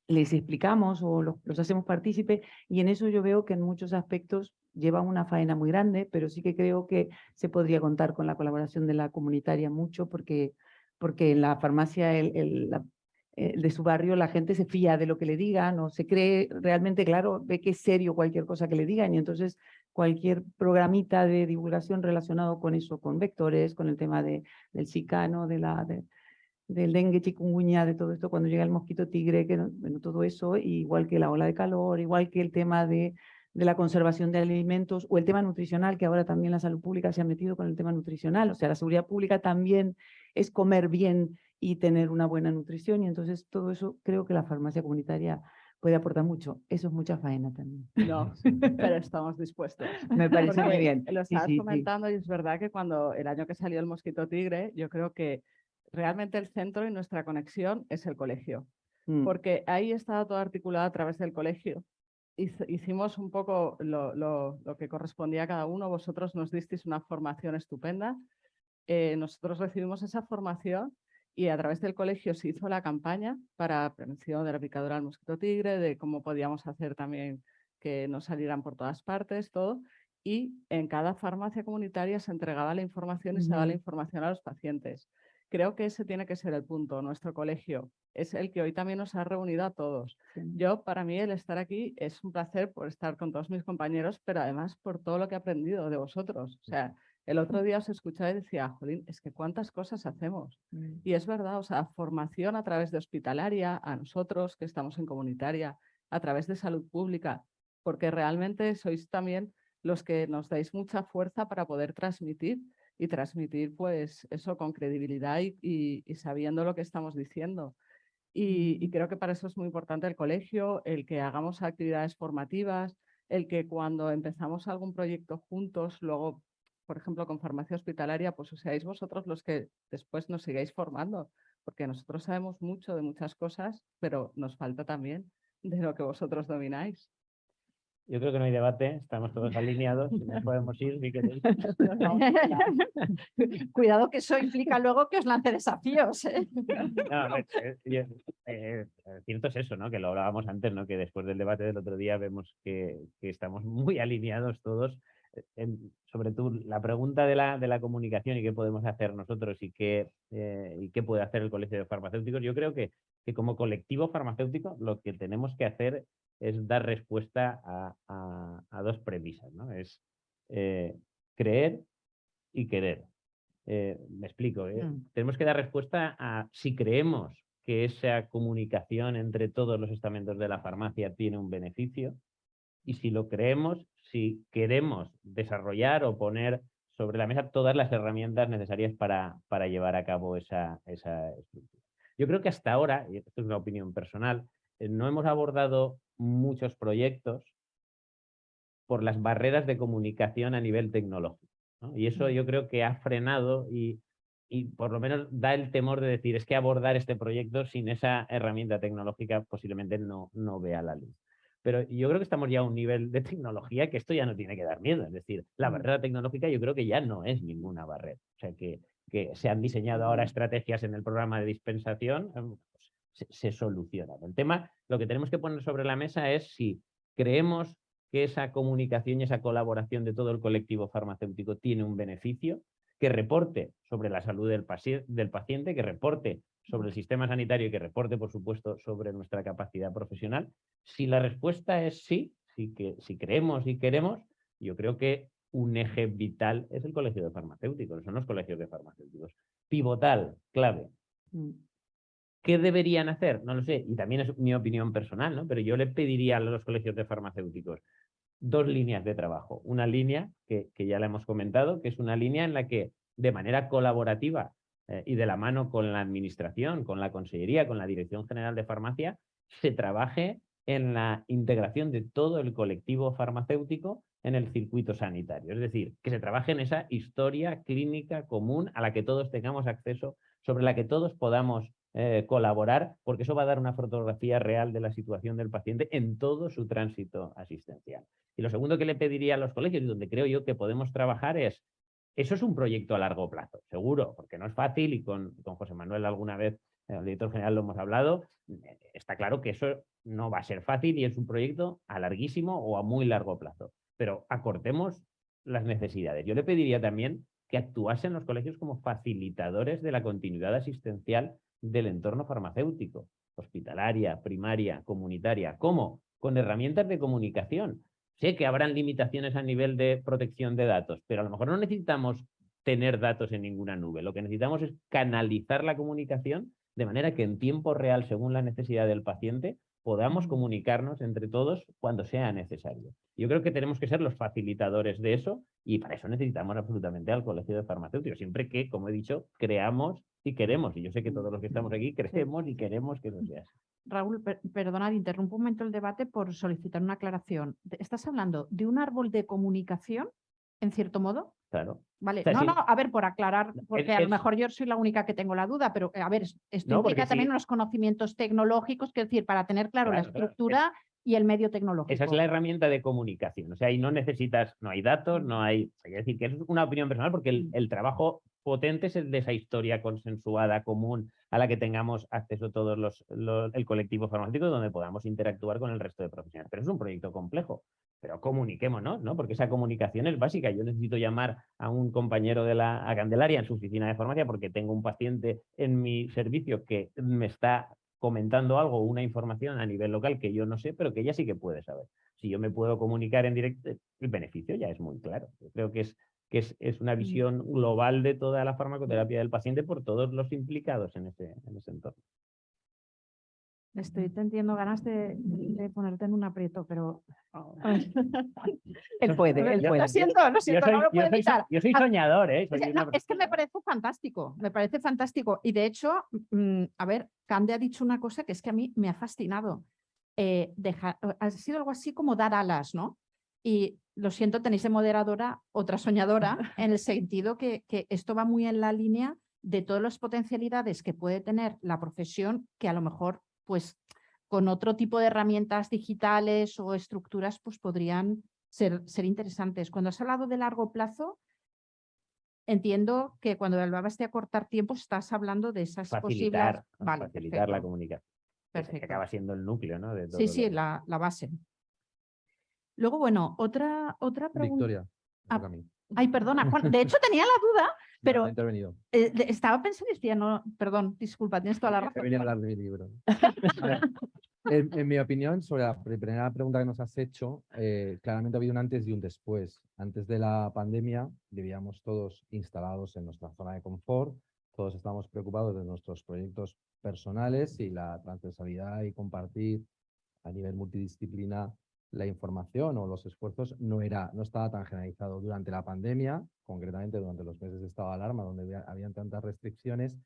les explicamos o los hacemos partícipes, y en eso yo veo que en muchos aspectos lleva una faena muy grande, pero sí que creo que se podría contar con la colaboración de la comunitaria mucho, porque en la farmacia de su barrio la gente se fía de lo que le digan o se cree realmente, claro, ve que es serio cualquier cosa que le digan, y entonces cualquier programita de divulgación relacionado con eso, con vectores, con el tema del Zika, ¿no?, del dengue, chikungunya, de todo esto, cuando llega el mosquito tigre, bueno, todo eso, igual que la ola de calor, igual que el tema de la conservación de alimentos, o el tema nutricional, que ahora también la salud pública se ha metido con el tema nutricional. O sea, la seguridad pública también es comer bien y tener una buena nutrición, y entonces todo eso creo que la farmacia comunitaria puede aportar mucho. Eso es mucha faena también. No, pero estamos dispuestos. Me parece muy bien. Lo Sí, estabas sí, comentando, y es verdad que cuando el año que salió el mosquito tigre, yo creo que realmente el centro y nuestra conexión es el colegio, porque ahí está todo articulado a través del colegio. Hicimos un poco lo que correspondía a cada uno. Vosotros nos disteis una formación estupenda. Nosotros recibimos esa formación y a través del colegio se hizo la campaña para prevención de la picadura del mosquito tigre, de cómo podíamos hacer también que no salieran por todas partes, todo. Y en cada farmacia comunitaria se entregaba la información y se daba la información a los pacientes. Creo que ese tiene que ser el punto. Nuestro colegio es el que hoy también nos ha reunido a todos. Para mí, el estar aquí es un placer por estar con todos mis compañeros, pero además por todo lo que he aprendido de vosotros. O sea, el otro día os escuchaba y decía, jolín, es que cuántas cosas hacemos. Y es verdad, o sea, formación a través de hospitalaria, a nosotros que estamos en comunitaria, a través de salud pública, porque realmente sois también los que nos dais mucha fuerza para poder transmitir pues eso con credibilidad y sabiendo lo que estamos diciendo. Y creo que para eso es muy importante el colegio, el que hagamos actividades formativas, el que cuando empezamos algún proyecto juntos, luego, por ejemplo, con farmacia hospitalaria, pues seáis vosotros los que después nos sigáis formando, porque nosotros sabemos mucho de muchas cosas, pero nos falta también de lo que vosotros domináis. Yo creo que no hay debate, estamos todos alineados, nos podemos ir, si queréis. Cuidado, que eso implica luego que os lance desafíos, ¿eh? No, cierto es eso, ¿no?, que lo hablábamos antes, ¿no?, que después del debate del otro día vemos que estamos muy alineados todos. Sobre todo la pregunta de la comunicación y qué podemos hacer nosotros y qué puede hacer el Colegio de Farmacéuticos. Yo creo que como colectivo farmacéutico lo que tenemos que hacer es dar respuesta a dos premisas, ¿no? Es creer y querer. Me explico. Tenemos que dar respuesta a si creemos que esa comunicación entre todos los estamentos de la farmacia tiene un beneficio, y si lo creemos, si queremos desarrollar o poner sobre la mesa todas las herramientas necesarias para llevar a cabo esa estructura. Yo creo que hasta ahora, y esto es una opinión personal, no hemos abordado muchos proyectos por las barreras de comunicación a nivel tecnológico, ¿no? Y eso yo creo que ha frenado y por lo menos da el temor de decir, es que abordar este proyecto sin esa herramienta tecnológica posiblemente no vea la luz. Pero yo creo que estamos ya a un nivel de tecnología que esto ya no tiene que dar miedo. Es decir, la barrera tecnológica yo creo que ya no es ninguna barrera. O sea, que se han diseñado ahora estrategias en el programa de dispensación, se solucionan. El tema, lo que tenemos que poner sobre la mesa es si creemos que esa comunicación y esa colaboración de todo el colectivo farmacéutico tiene un beneficio, que reporte sobre la salud del paciente, que reporte sobre el sistema sanitario y que reporte, por supuesto, sobre nuestra capacidad profesional. Si la respuesta es sí, si creemos y queremos, yo creo que un eje vital es el colegio de farmacéuticos, son los colegios de farmacéuticos. Pivotal, clave. ¿Qué deberían hacer? No lo sé, y también es mi opinión personal, ¿no? Pero yo le pediría a los colegios de farmacéuticos 2 líneas de trabajo. Una línea que ya la hemos comentado, que es una línea en la que de manera colaborativa y de la mano con la administración, con la Consellería, con la Dirección General de Farmacia, se trabaje en la integración de todo el colectivo farmacéutico en el circuito sanitario. Es decir, que se trabaje en esa historia clínica común a la que todos tengamos acceso, sobre la que todos podamos colaborar, porque eso va a dar una fotografía real de la situación del paciente en todo su tránsito asistencial. Y lo segundo que le pediría a los colegios, y donde creo yo que podemos trabajar, es, eso es un proyecto a largo plazo, seguro, porque no es fácil, y con José Manuel alguna vez, el director general, lo hemos hablado, está claro que eso no va a ser fácil y es un proyecto a larguísimo o a muy largo plazo. Pero acortemos las necesidades. Yo le pediría también que actuasen los colegios como facilitadores de la continuidad asistencial del entorno farmacéutico, hospitalaria, primaria, comunitaria. ¿Cómo? Con herramientas de comunicación. Sé que habrán limitaciones a nivel de protección de datos, pero a lo mejor no necesitamos tener datos en ninguna nube. Lo que necesitamos es canalizar la comunicación de manera que en tiempo real, según la necesidad del paciente, podamos comunicarnos entre todos cuando sea necesario. Yo creo que tenemos que ser los facilitadores de eso y para eso necesitamos absolutamente al Colegio de Farmacéuticos, siempre que, como he dicho, creamos y queremos. Y yo sé que todos los que estamos aquí creemos y queremos que eso sea así. Raúl, perdona, interrumpo un momento el debate por solicitar una aclaración. ¿Estás hablando de un árbol de comunicación, en cierto modo? Claro. Vale, O sea, no, sí, no, a ver, por aclarar, porque a lo es- mejor yo soy la única que tengo la duda, pero a ver, esto No, porque implica también sí. unos conocimientos tecnológicos, que es decir, para tener claro la Claro, claro. estructura y el medio tecnológico. Esa es la herramienta de comunicación. O sea, ahí no necesitas, no hay datos, no hay. Es decir, que es una opinión personal, porque el trabajo potente es el de esa historia consensuada, común, a la que tengamos acceso todos el colectivo farmacéutico, donde podamos interactuar con el resto de profesionales. Pero es un proyecto complejo. Pero comuniquémonos, ¿no? Porque esa comunicación es básica. Yo necesito llamar a un compañero de la Candelaria en su oficina de farmacia porque tengo un paciente en mi servicio que me está comentando algo, una información a nivel local que yo no sé, pero que ella sí que puede saber. Si yo me puedo comunicar en directo, el beneficio ya es muy claro. Yo creo que es una visión global de toda la farmacoterapia del paciente por todos los implicados en ese entorno. Estoy teniendo ganas de ponerte en un aprieto, pero... Él puede, él puede. Lo siento, no lo puedo evitar. Yo soy soñador, ¿eh? Soy No, es que me parece fantástico. Y de hecho, a ver, Cande ha dicho una cosa que es que a mí me ha fascinado. Ha sido algo así como dar alas, ¿no? Y lo siento, tenéis de moderadora otra soñadora, en el sentido que esto va muy en la línea de todas las potencialidades que puede tener la profesión, que a lo mejor, pues, con otro tipo de herramientas digitales o estructuras, pues podrían ser interesantes. Cuando has hablado de largo plazo, entiendo que cuando hablabas de acortar tiempos, estás hablando de esas facilitar, posibles... Vale, facilitar la perfecto. comunicación. Perfecto. Que acaba siendo el núcleo, ¿no? De todo Sí, la base. Luego, bueno, otra pregunta. Victoria. Ay, perdona, Juan. De hecho, tenía la duda, pero No he intervenido. estaba pensando y decía, no, perdón, disculpa, tienes toda la razón. He venido a hablar de mi libro. A ver, en mi opinión, sobre la primera pregunta que nos has hecho, claramente ha habido un antes y un después. Antes de la pandemia vivíamos todos instalados en nuestra zona de confort, todos estábamos preocupados de nuestros proyectos personales y la transversalidad y compartir a nivel multidisciplina la información o los esfuerzos no estaba tan generalizado. Durante la pandemia, concretamente durante los meses de estado de alarma, donde habían tantas restricciones,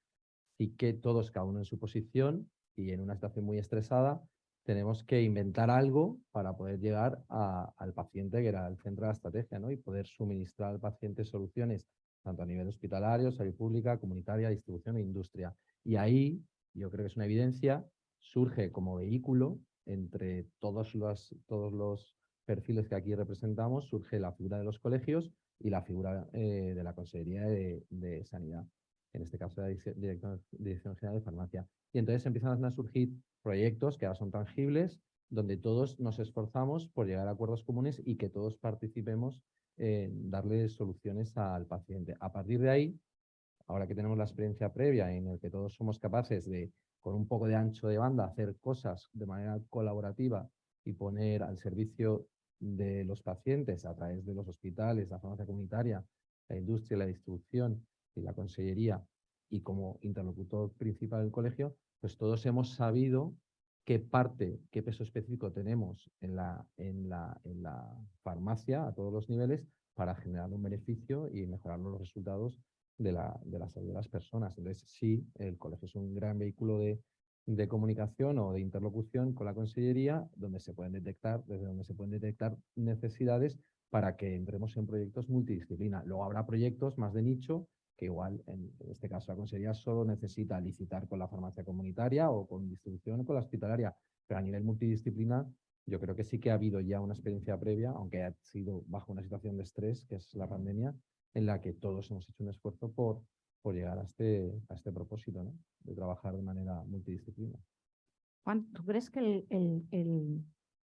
sí que todos, cada uno en su posición y en una situación muy estresada, tenemos que inventar algo para poder llegar al paciente, que era el centro de la estrategia, ¿no? Y poder suministrar al paciente soluciones, tanto a nivel hospitalario, salud pública, comunitaria, distribución e industria. Y ahí, yo creo que es una evidencia, surge como vehículo entre todos los perfiles que aquí representamos, surge la figura de los colegios y la figura de la Consejería de Sanidad, en este caso la Dirección General de Farmacia. Y entonces empiezan a surgir proyectos que ahora son tangibles, donde todos nos esforzamos por llegar a acuerdos comunes y que todos participemos en darle soluciones al paciente. A partir de ahí, ahora que tenemos la experiencia previa en el que todos somos capaces de, con un poco de ancho de banda, hacer cosas de manera colaborativa y poner al servicio de los pacientes a través de los hospitales, la farmacia comunitaria, la industria, la distribución y la consellería, y como interlocutor principal del colegio, pues todos hemos sabido qué peso específico tenemos en la farmacia a todos los niveles para generar un beneficio y mejorar los resultados de la salud de las personas. Entonces, sí, el colegio es un gran vehículo de comunicación o de interlocución con la consellería, desde donde se pueden detectar necesidades para que entremos en proyectos multidisciplina. Luego habrá proyectos más de nicho, que igual en este caso la consellería solo necesita licitar con la farmacia comunitaria o con distribución o con la hospitalaria, pero a nivel multidisciplina yo creo que sí que ha habido ya una experiencia previa, aunque ha sido bajo una situación de estrés, que es la pandemia, en la que todos hemos hecho un esfuerzo por llegar a este propósito, ¿no? De trabajar de manera multidisciplina. Juan, ¿tú crees que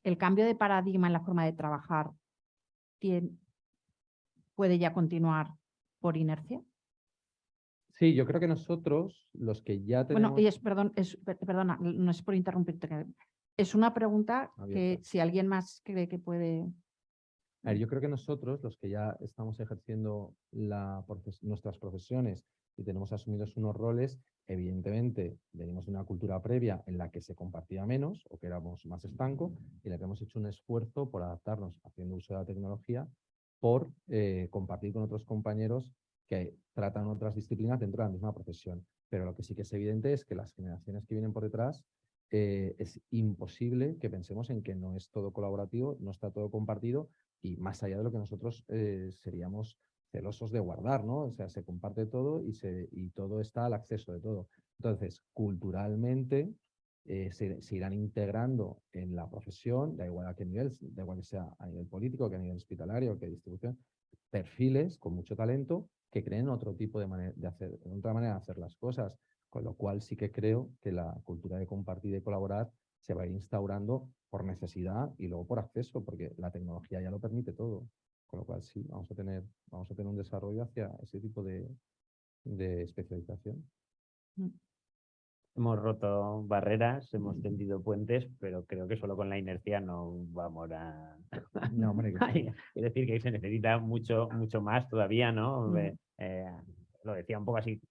el cambio de paradigma en la forma de trabajar puede ya continuar por inercia? Sí, yo creo que nosotros, los que ya tenemos... Bueno, perdona, no es por interrumpirte. Es una pregunta que si alguien más cree que puede... A ver, yo creo que nosotros, los que ya estamos ejerciendo nuestras profesiones y tenemos asumidos unos roles, evidentemente venimos de una cultura previa en la que se compartía menos o que éramos más estanco y en la que hemos hecho un esfuerzo por adaptarnos, haciendo uso de la tecnología, por compartir con otros compañeros que tratan otras disciplinas dentro de la misma profesión. Pero lo que sí que es evidente es que las generaciones que vienen por detrás es imposible que pensemos en que no es todo colaborativo, no está todo compartido y más allá de lo que nosotros seríamos celosos de guardar, ¿no? O sea, se comparte todo y todo está al acceso de todo. Entonces, culturalmente se irán integrando en la profesión, da igual a qué nivel, da igual que sea a nivel político, que a nivel hospitalario, que distribución, perfiles con mucho talento que creen otro tipo otra manera de hacer las cosas, con lo cual sí que creo que la cultura de compartir y de colaborar se va a ir instaurando por necesidad y luego por acceso, porque la tecnología ya lo permite todo. Con lo cual sí, vamos a tener un desarrollo hacia ese tipo de especialización. Hemos roto barreras, hemos tendido puentes, pero creo que solo con la inercia no vamos a... No, hombre, Es decir, que se necesita mucho más todavía, ¿no? Lo decía un poco así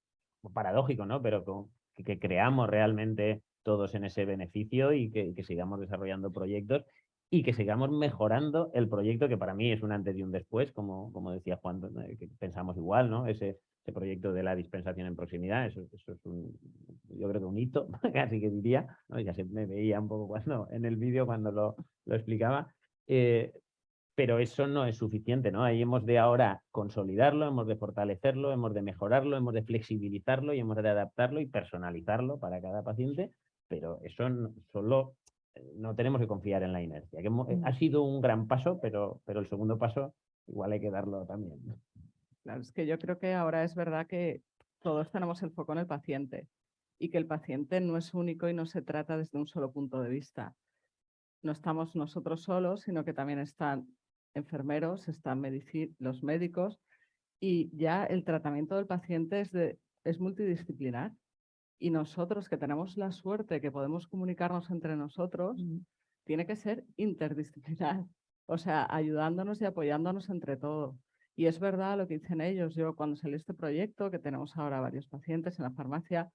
paradójico, ¿no? Pero que creamos realmente todos en ese beneficio y que sigamos desarrollando proyectos y que sigamos mejorando el proyecto, que para mí es un antes y un después, como decía Juan, que pensamos igual, ¿no? Ese proyecto de la dispensación en proximidad, eso es yo creo que un hito, casi que diría, ¿no? Ya se me veía un poco en el vídeo cuando lo explicaba, pero eso no es suficiente, ¿no? Ahí hemos de ahora consolidarlo, hemos de fortalecerlo, hemos de mejorarlo, hemos de flexibilizarlo y hemos de adaptarlo y personalizarlo para cada paciente, pero eso solo no tenemos que confiar en la inercia. Que ha sido un gran paso, pero el segundo paso igual hay que darlo también. Claro, es que yo creo que ahora es verdad que todos tenemos el foco en el paciente y que el paciente no es único y no se trata desde un solo punto de vista. No estamos nosotros solos, sino que también están enfermeros, están los médicos y ya el tratamiento del paciente es multidisciplinar. Y nosotros que tenemos la suerte que podemos comunicarnos entre nosotros, tiene que ser interdisciplinar, o sea, ayudándonos y apoyándonos entre todos. Y es verdad lo que dicen ellos. Yo cuando salió este proyecto, que tenemos ahora varios pacientes en la farmacia,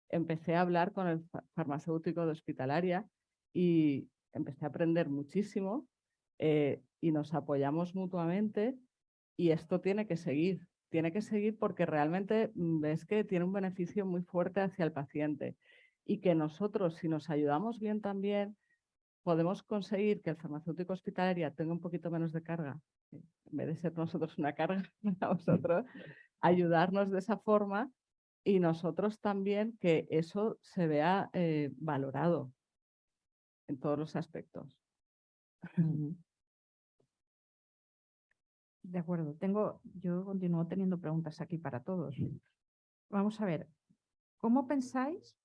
empecé a hablar con el farmacéutico de hospitalaria y empecé a aprender muchísimo y nos apoyamos mutuamente, y esto tiene que seguir porque realmente ves que tiene un beneficio muy fuerte hacia el paciente, y que nosotros, si nos ayudamos bien también, podemos conseguir que el farmacéutico hospitalario tenga un poquito menos de carga, en vez de ser nosotros una carga para vosotros, ayudarnos de esa forma, y nosotros también que eso se vea valorado en todos los aspectos. De acuerdo, yo continúo teniendo preguntas aquí para todos. Vamos a ver, ¿cómo pensáis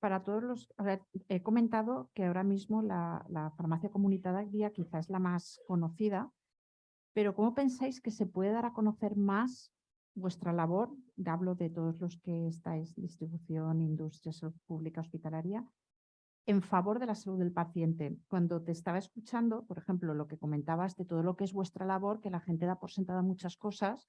para todos los... A ver, he comentado que ahora mismo la farmacia comunitaria quizás es la más conocida, pero ¿cómo pensáis que se puede dar a conocer más vuestra labor? Hablo de todos los que estáis en distribución, industria, salud pública, hospitalaria, en favor de la salud del paciente. Cuando te estaba escuchando, por ejemplo, lo que comentabas de todo lo que es vuestra labor, que la gente da por sentada muchas cosas,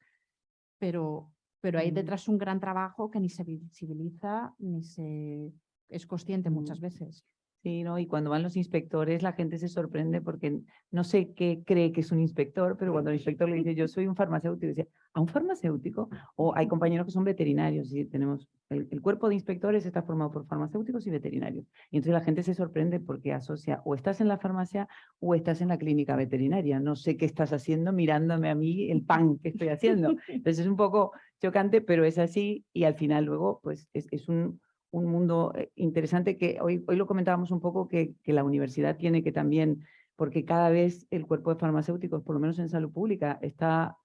pero hay detrás un gran trabajo que ni se visibiliza ni se es consciente muchas veces. Sí, ¿no? Y cuando van los inspectores, la gente se sorprende porque no sé qué cree que es un inspector, pero cuando el inspector le dice, yo soy un farmacéutico, dice, ¿a un farmacéutico? O hay compañeros que son veterinarios, y tenemos, el cuerpo de inspectores está formado por farmacéuticos y veterinarios. Y entonces la gente se sorprende porque asocia, o estás en la farmacia o estás en la clínica veterinaria. No sé qué estás haciendo mirándome a mí el pan que estoy haciendo. Entonces es un poco chocante, pero es así, y al final luego pues es un mundo interesante que hoy lo comentábamos un poco, que la universidad tiene que también, porque cada vez el cuerpo de farmacéuticos, por lo menos en salud pública, está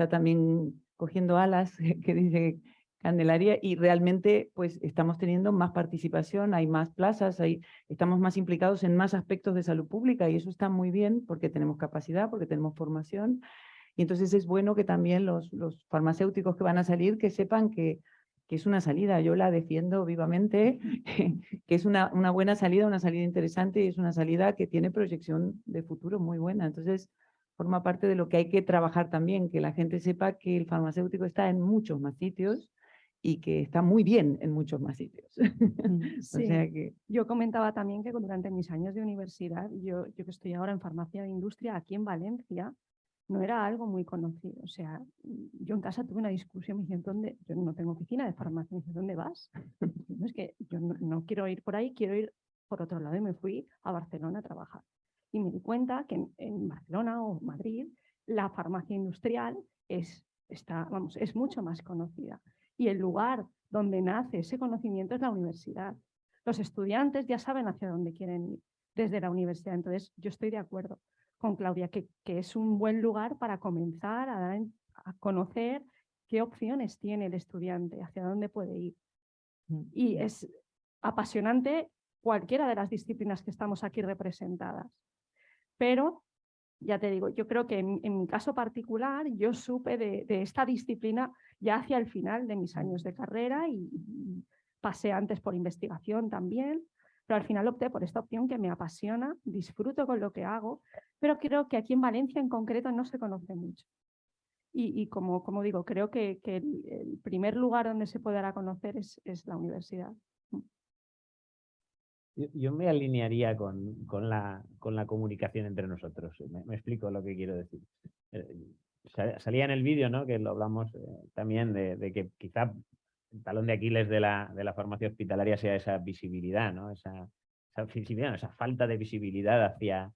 también cogiendo alas, que dice Candelaria, y realmente pues estamos teniendo más participación, hay más plazas, estamos más implicados en más aspectos de salud pública, y eso está muy bien porque tenemos capacidad, porque tenemos formación, y entonces es bueno que también los farmacéuticos que van a salir, que sepan que es una salida, yo la defiendo vivamente, que es una buena salida, una salida interesante, y es una salida que tiene proyección de futuro muy buena. Entonces, forma parte de lo que hay que trabajar también, que la gente sepa que el farmacéutico está en muchos más sitios y que está muy bien en muchos más sitios. Sí. O sea que... Yo comentaba también que durante mis años de universidad, yo que estoy ahora en farmacia de industria aquí en Valencia, no era algo muy conocido. O sea, yo en casa tuve una discusión, me dijeron, ¿dónde? Yo no tengo oficina de farmacia, me dijeron, ¿dónde vas? No, es que yo no quiero ir por ahí, quiero ir por otro lado, y me fui a Barcelona a trabajar. Y me di cuenta que en Barcelona o Madrid la farmacia industrial es mucho más conocida. Y el lugar donde nace ese conocimiento es la universidad. Los estudiantes ya saben hacia dónde quieren ir desde la universidad. Entonces, yo estoy de acuerdo con Claudia, que es un buen lugar para comenzar a conocer qué opciones tiene el estudiante, hacia dónde puede ir. Y es apasionante cualquiera de las disciplinas que estamos aquí representadas. Pero, ya te digo, yo creo que en mi caso particular, yo supe de esta disciplina ya hacia el final de mis años de carrera, y pasé antes por investigación también, pero al final opté por esta opción que me apasiona, disfruto con lo que hago, pero creo que aquí en Valencia en concreto no se conoce mucho. Y como digo, creo que el primer lugar donde se podrá conocer es la universidad. Yo me alinearía con la comunicación entre nosotros. Me explico lo que quiero decir. Salía en el vídeo, ¿no?, que lo hablamos también de que quizá el talón de Aquiles de la farmacia hospitalaria sea esa visibilidad, ¿no? Esa visibilidad, esa falta de visibilidad hacia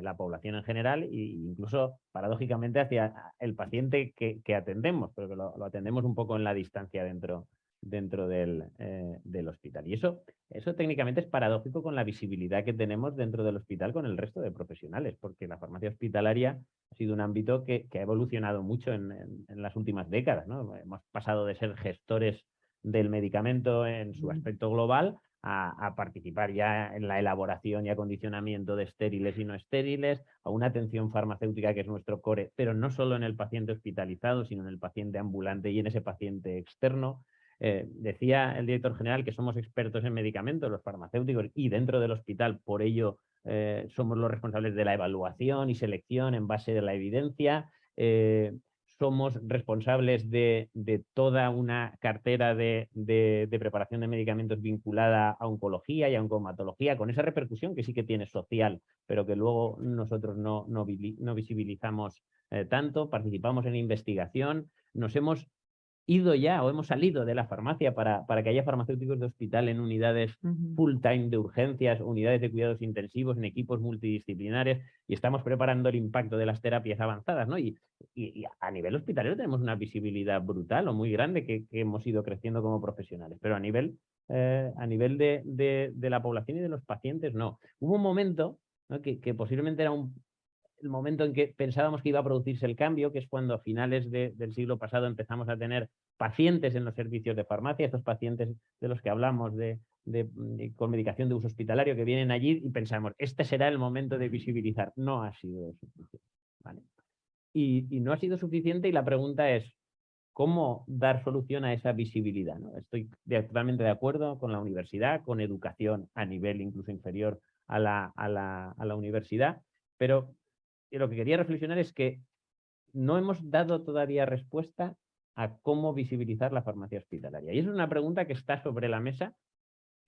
la población en general, e incluso paradójicamente hacia el paciente que atendemos, pero que lo atendemos un poco en la distancia dentro del hospital. Y eso técnicamente es paradójico con la visibilidad que tenemos dentro del hospital con el resto de profesionales, porque la farmacia hospitalaria ha sido un ámbito que ha evolucionado mucho en las últimas décadas, ¿no? Hemos pasado de ser gestores del medicamento en su aspecto global a participar ya en la elaboración y acondicionamiento de estériles y no estériles, a una atención farmacéutica que es nuestro core, pero no solo en el paciente hospitalizado, sino en el paciente ambulante y en ese paciente externo. Decía el director general que somos expertos en medicamentos, los farmacéuticos, y dentro del hospital, por ello somos los responsables de la evaluación y selección en base de la evidencia. somos responsables de toda una cartera de preparación de medicamentos vinculada a oncología y a oncomatología, con esa repercusión que sí que tiene social, pero que luego nosotros no visibilizamos tanto. Participamos en investigación, nos hemos ido ya o hemos salido de la farmacia para que haya farmacéuticos de hospital en unidades full time de urgencias, unidades de cuidados intensivos, en equipos multidisciplinares, y estamos preparando el impacto de las terapias avanzadas, ¿no? Y a nivel hospitalario tenemos una visibilidad brutal o muy grande que hemos ido creciendo como profesionales, pero a nivel de la población y de los pacientes no. Hubo un momento, ¿no?, que posiblemente era el momento en que pensábamos que iba a producirse el cambio, que es cuando a finales del siglo pasado empezamos a tener pacientes en los servicios de farmacia, estos pacientes de los que hablamos con medicación de uso hospitalario que vienen allí, y pensamos, este será el momento de visibilizar. No ha sido suficiente, ¿vale? Y no ha sido suficiente, y la pregunta es, ¿cómo dar solución a esa visibilidad, ¿no? Estoy totalmente de acuerdo con la universidad, con educación a nivel incluso inferior a la universidad, pero lo que quería reflexionar es que no hemos dado todavía respuesta a cómo visibilizar la farmacia hospitalaria. Y es una pregunta que está sobre la mesa.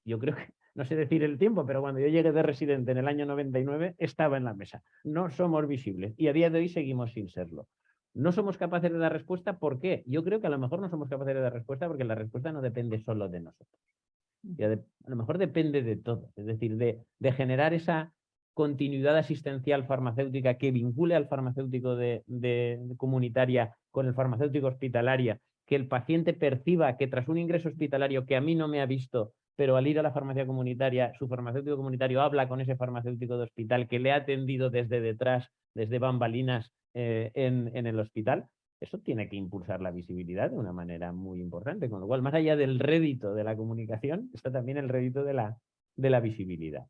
Yo creo que, no sé decir el tiempo, pero cuando yo llegué de residente en el año 99, estaba en la mesa. No somos visibles y a día de hoy seguimos sin serlo. No somos capaces de dar respuesta. ¿Por qué? Yo creo que a lo mejor no somos capaces de dar respuesta porque la respuesta no depende solo de nosotros. Y a lo mejor depende de todo. Es decir, de generar esa continuidad asistencial farmacéutica que vincule al farmacéutico de comunitaria con el farmacéutico hospitalaria, que el paciente perciba que tras un ingreso hospitalario que a mí no me ha visto, pero al ir a la farmacia comunitaria, su farmacéutico comunitario habla con ese farmacéutico de hospital que le ha atendido desde detrás, desde bambalinas en el hospital. Eso tiene que impulsar la visibilidad de una manera muy importante, con lo cual, más allá del rédito de la comunicación, está también el rédito de la visibilidad.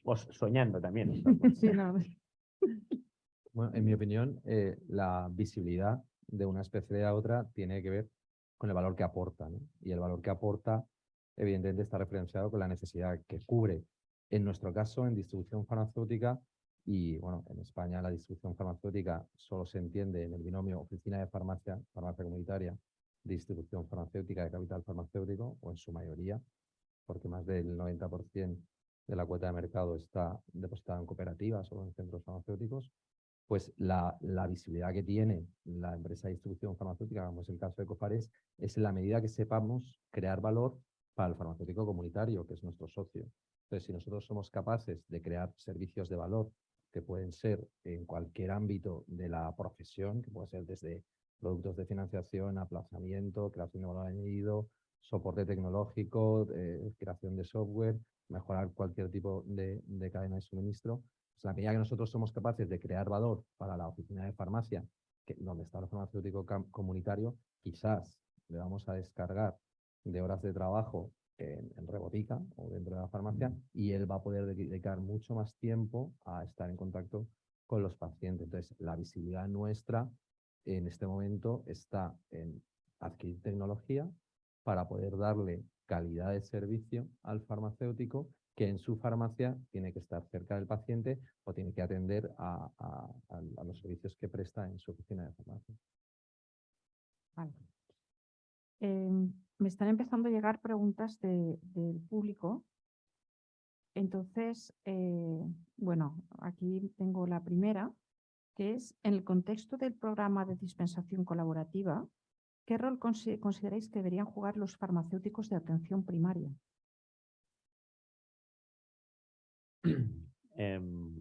O soñando también. Sí, no. Bueno, en mi opinión, la visibilidad de una especialidad a otra tiene que ver con el valor que aporta, ¿no? Y el valor que aporta, evidentemente, está referenciado con la necesidad que cubre. En nuestro caso, en distribución farmacéutica, y bueno, en España la distribución farmacéutica solo se entiende en el binomio oficina de farmacia, farmacia comunitaria, distribución farmacéutica de capital farmacéutico, o en su mayoría, porque más del 90% de la cuota de mercado está depositada en cooperativas o en centros farmacéuticos. Pues la visibilidad que tiene la empresa de distribución farmacéutica, como es el caso de Cofares, es en la medida que sepamos crear valor para el farmacéutico comunitario, que es nuestro socio. Entonces, si nosotros somos capaces de crear servicios de valor que pueden ser en cualquier ámbito de la profesión, que puede ser desde productos de financiación, aplazamiento, creación de valor añadido, soporte tecnológico, creación de software, mejorar cualquier tipo de cadena de suministro. Pues a la medida que nosotros somos capaces de crear valor para la oficina de farmacia, donde está el farmacéutico comunitario, quizás le vamos a descargar de horas de trabajo en Rebotica o dentro de la farmacia, y él va a poder dedicar mucho más tiempo a estar en contacto con los pacientes. Entonces, la visibilidad nuestra en este momento está en adquirir tecnología para poder darle calidad de servicio al farmacéutico, que en su farmacia tiene que estar cerca del paciente o tiene que atender a los servicios que presta en su oficina de farmacia. Vale. Me están empezando a llegar preguntas del público. Entonces, bueno, aquí tengo la primera, que es, en el contexto del programa de dispensación colaborativa, ¿qué rol consideráis que deberían jugar los farmacéuticos de atención primaria?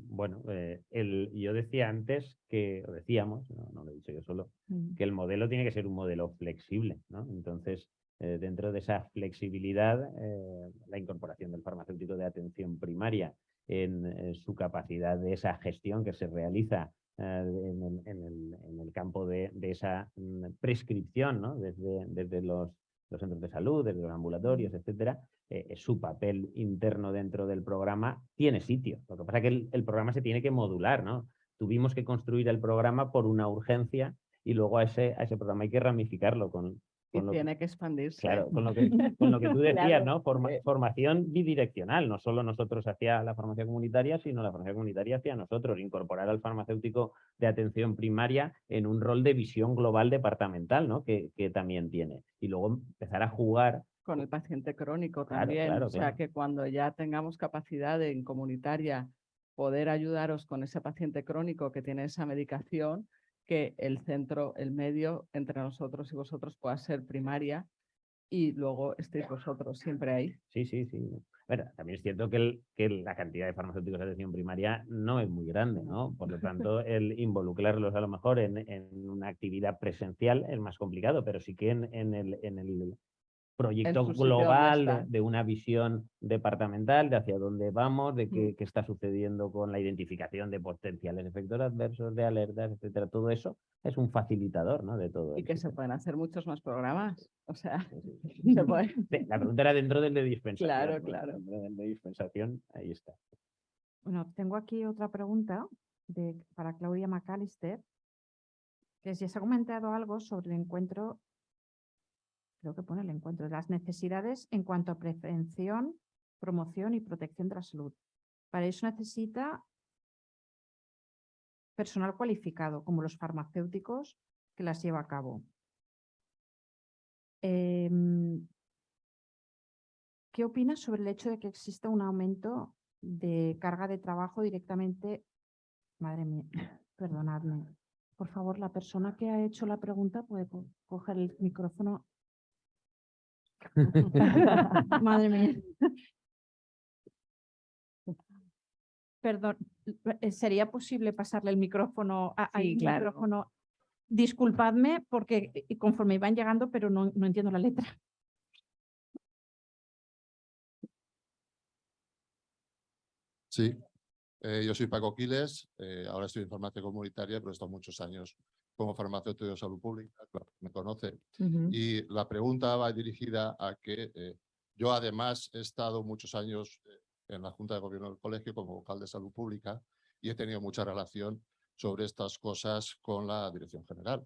Bueno, yo decía antes o decíamos, no lo he dicho yo solo, que el modelo tiene que ser un modelo flexible, ¿no? Entonces, dentro de esa flexibilidad, la incorporación del farmacéutico de atención primaria en su capacidad de esa gestión que se realiza en el campo de esa prescripción, ¿no? Desde los centros de salud, desde los ambulatorios, etcétera, su papel interno dentro del programa tiene sitio. Lo que pasa es que el programa se tiene que modular, ¿no? Tuvimos que construir el programa por una urgencia y luego a ese programa hay que ramificarlo con Y tiene que expandirse. Claro, con lo que tú decías, Claro. ¿no? Formación bidireccional, no solo nosotros hacia la farmacia comunitaria, sino la farmacia comunitaria hacia nosotros, incorporar al farmacéutico de atención primaria en un rol de visión global departamental, ¿no? Que también tiene. Y luego empezar a jugar Con el paciente crónico Claro, también. claro, O sea, claro. que cuando ya tengamos capacidad en comunitaria poder ayudaros con ese paciente crónico que tiene esa medicación, que el centro, el medio entre nosotros y vosotros pueda ser primaria y luego estéis vosotros siempre ahí. Sí, sí, sí. Bueno, también es cierto que la cantidad de farmacéuticos de atención primaria no es muy grande, ¿no? Por lo tanto, el involucrarlos a lo mejor en una actividad presencial es más complicado, pero sí que en el proyecto En su sitio donde global están. de una visión departamental, de hacia dónde vamos, de qué está sucediendo con la identificación de potenciales efectos adversos, de alertas, etcétera. Todo eso es un facilitador, ¿no? De todo Y el que se sistema. pueden hacer muchos más programas. O sea, Sí, sí. se puede. Sí, la pregunta era dentro del de dispensación. Claro, ¿no? claro. Dentro del de dispensación, ahí está. Bueno, tengo aquí otra pregunta para Claudia McAllister, que si se ha comentado algo sobre el encuentro, creo que pone el encuentro, de las necesidades en cuanto a prevención, promoción y protección de la salud. Para eso necesita personal cualificado, como los farmacéuticos, que las lleva a cabo. ¿Qué opinas sobre el hecho de que exista un aumento de carga de trabajo directamente? Madre mía, perdonadme. Por favor, la persona que ha hecho la pregunta puede coger el micrófono. Madre mía. Perdón, ¿sería posible pasarle el micrófono Sí, al claro. micrófono? Disculpadme porque conforme iban llegando, pero no entiendo la letra. Sí, yo soy Paco Quiles, ahora estoy en farmacia comunitaria, pero he estado muchos años como farmacéutico de salud pública, claro, me conoce. Y la pregunta va dirigida a que yo además he estado muchos años en la Junta de Gobierno del Colegio como vocal de salud pública y he tenido mucha relación sobre estas cosas con la Dirección General.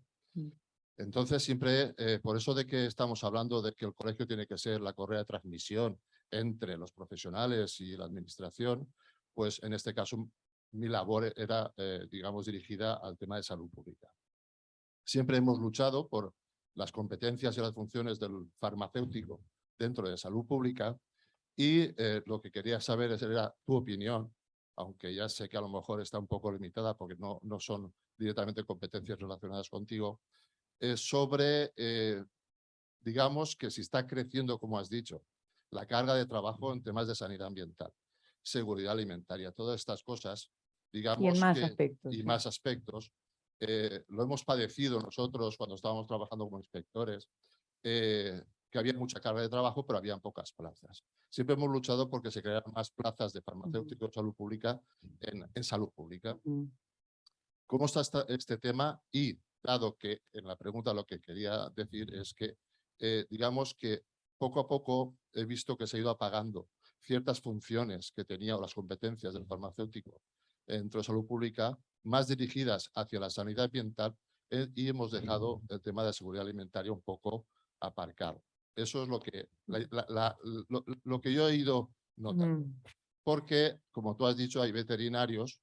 Entonces siempre, por eso de que estamos hablando de que el colegio tiene que ser la correa de transmisión entre los profesionales y la administración, pues en este caso mi labor era, digamos, dirigida al tema de salud pública. Siempre hemos luchado por las competencias y las funciones del farmacéutico dentro de salud pública y lo que quería saber era tu opinión, aunque ya sé que a lo mejor está un poco limitada porque no son directamente competencias relacionadas contigo, sobre, digamos, que si está creciendo, como has dicho, la carga de trabajo en temas de sanidad ambiental, seguridad alimentaria, todas estas cosas, digamos, Y en más aspectos. Y sí. más aspectos, lo hemos padecido nosotros cuando estábamos trabajando como inspectores, que había mucha carga de trabajo, pero habían pocas plazas. Siempre hemos luchado porque se crearan más plazas de farmacéuticos de salud pública en salud pública. ¿Cómo está este tema? Y dado que en la pregunta lo que quería decir es que, digamos que poco a poco he visto que se ha ido apagando ciertas funciones que tenía o las competencias del farmacéutico dentro de salud pública, más dirigidas hacia la sanidad ambiental y hemos dejado el tema de seguridad alimentaria un poco aparcado. Eso es lo que, lo que yo he ido notando. Porque, como tú has dicho, hay veterinarios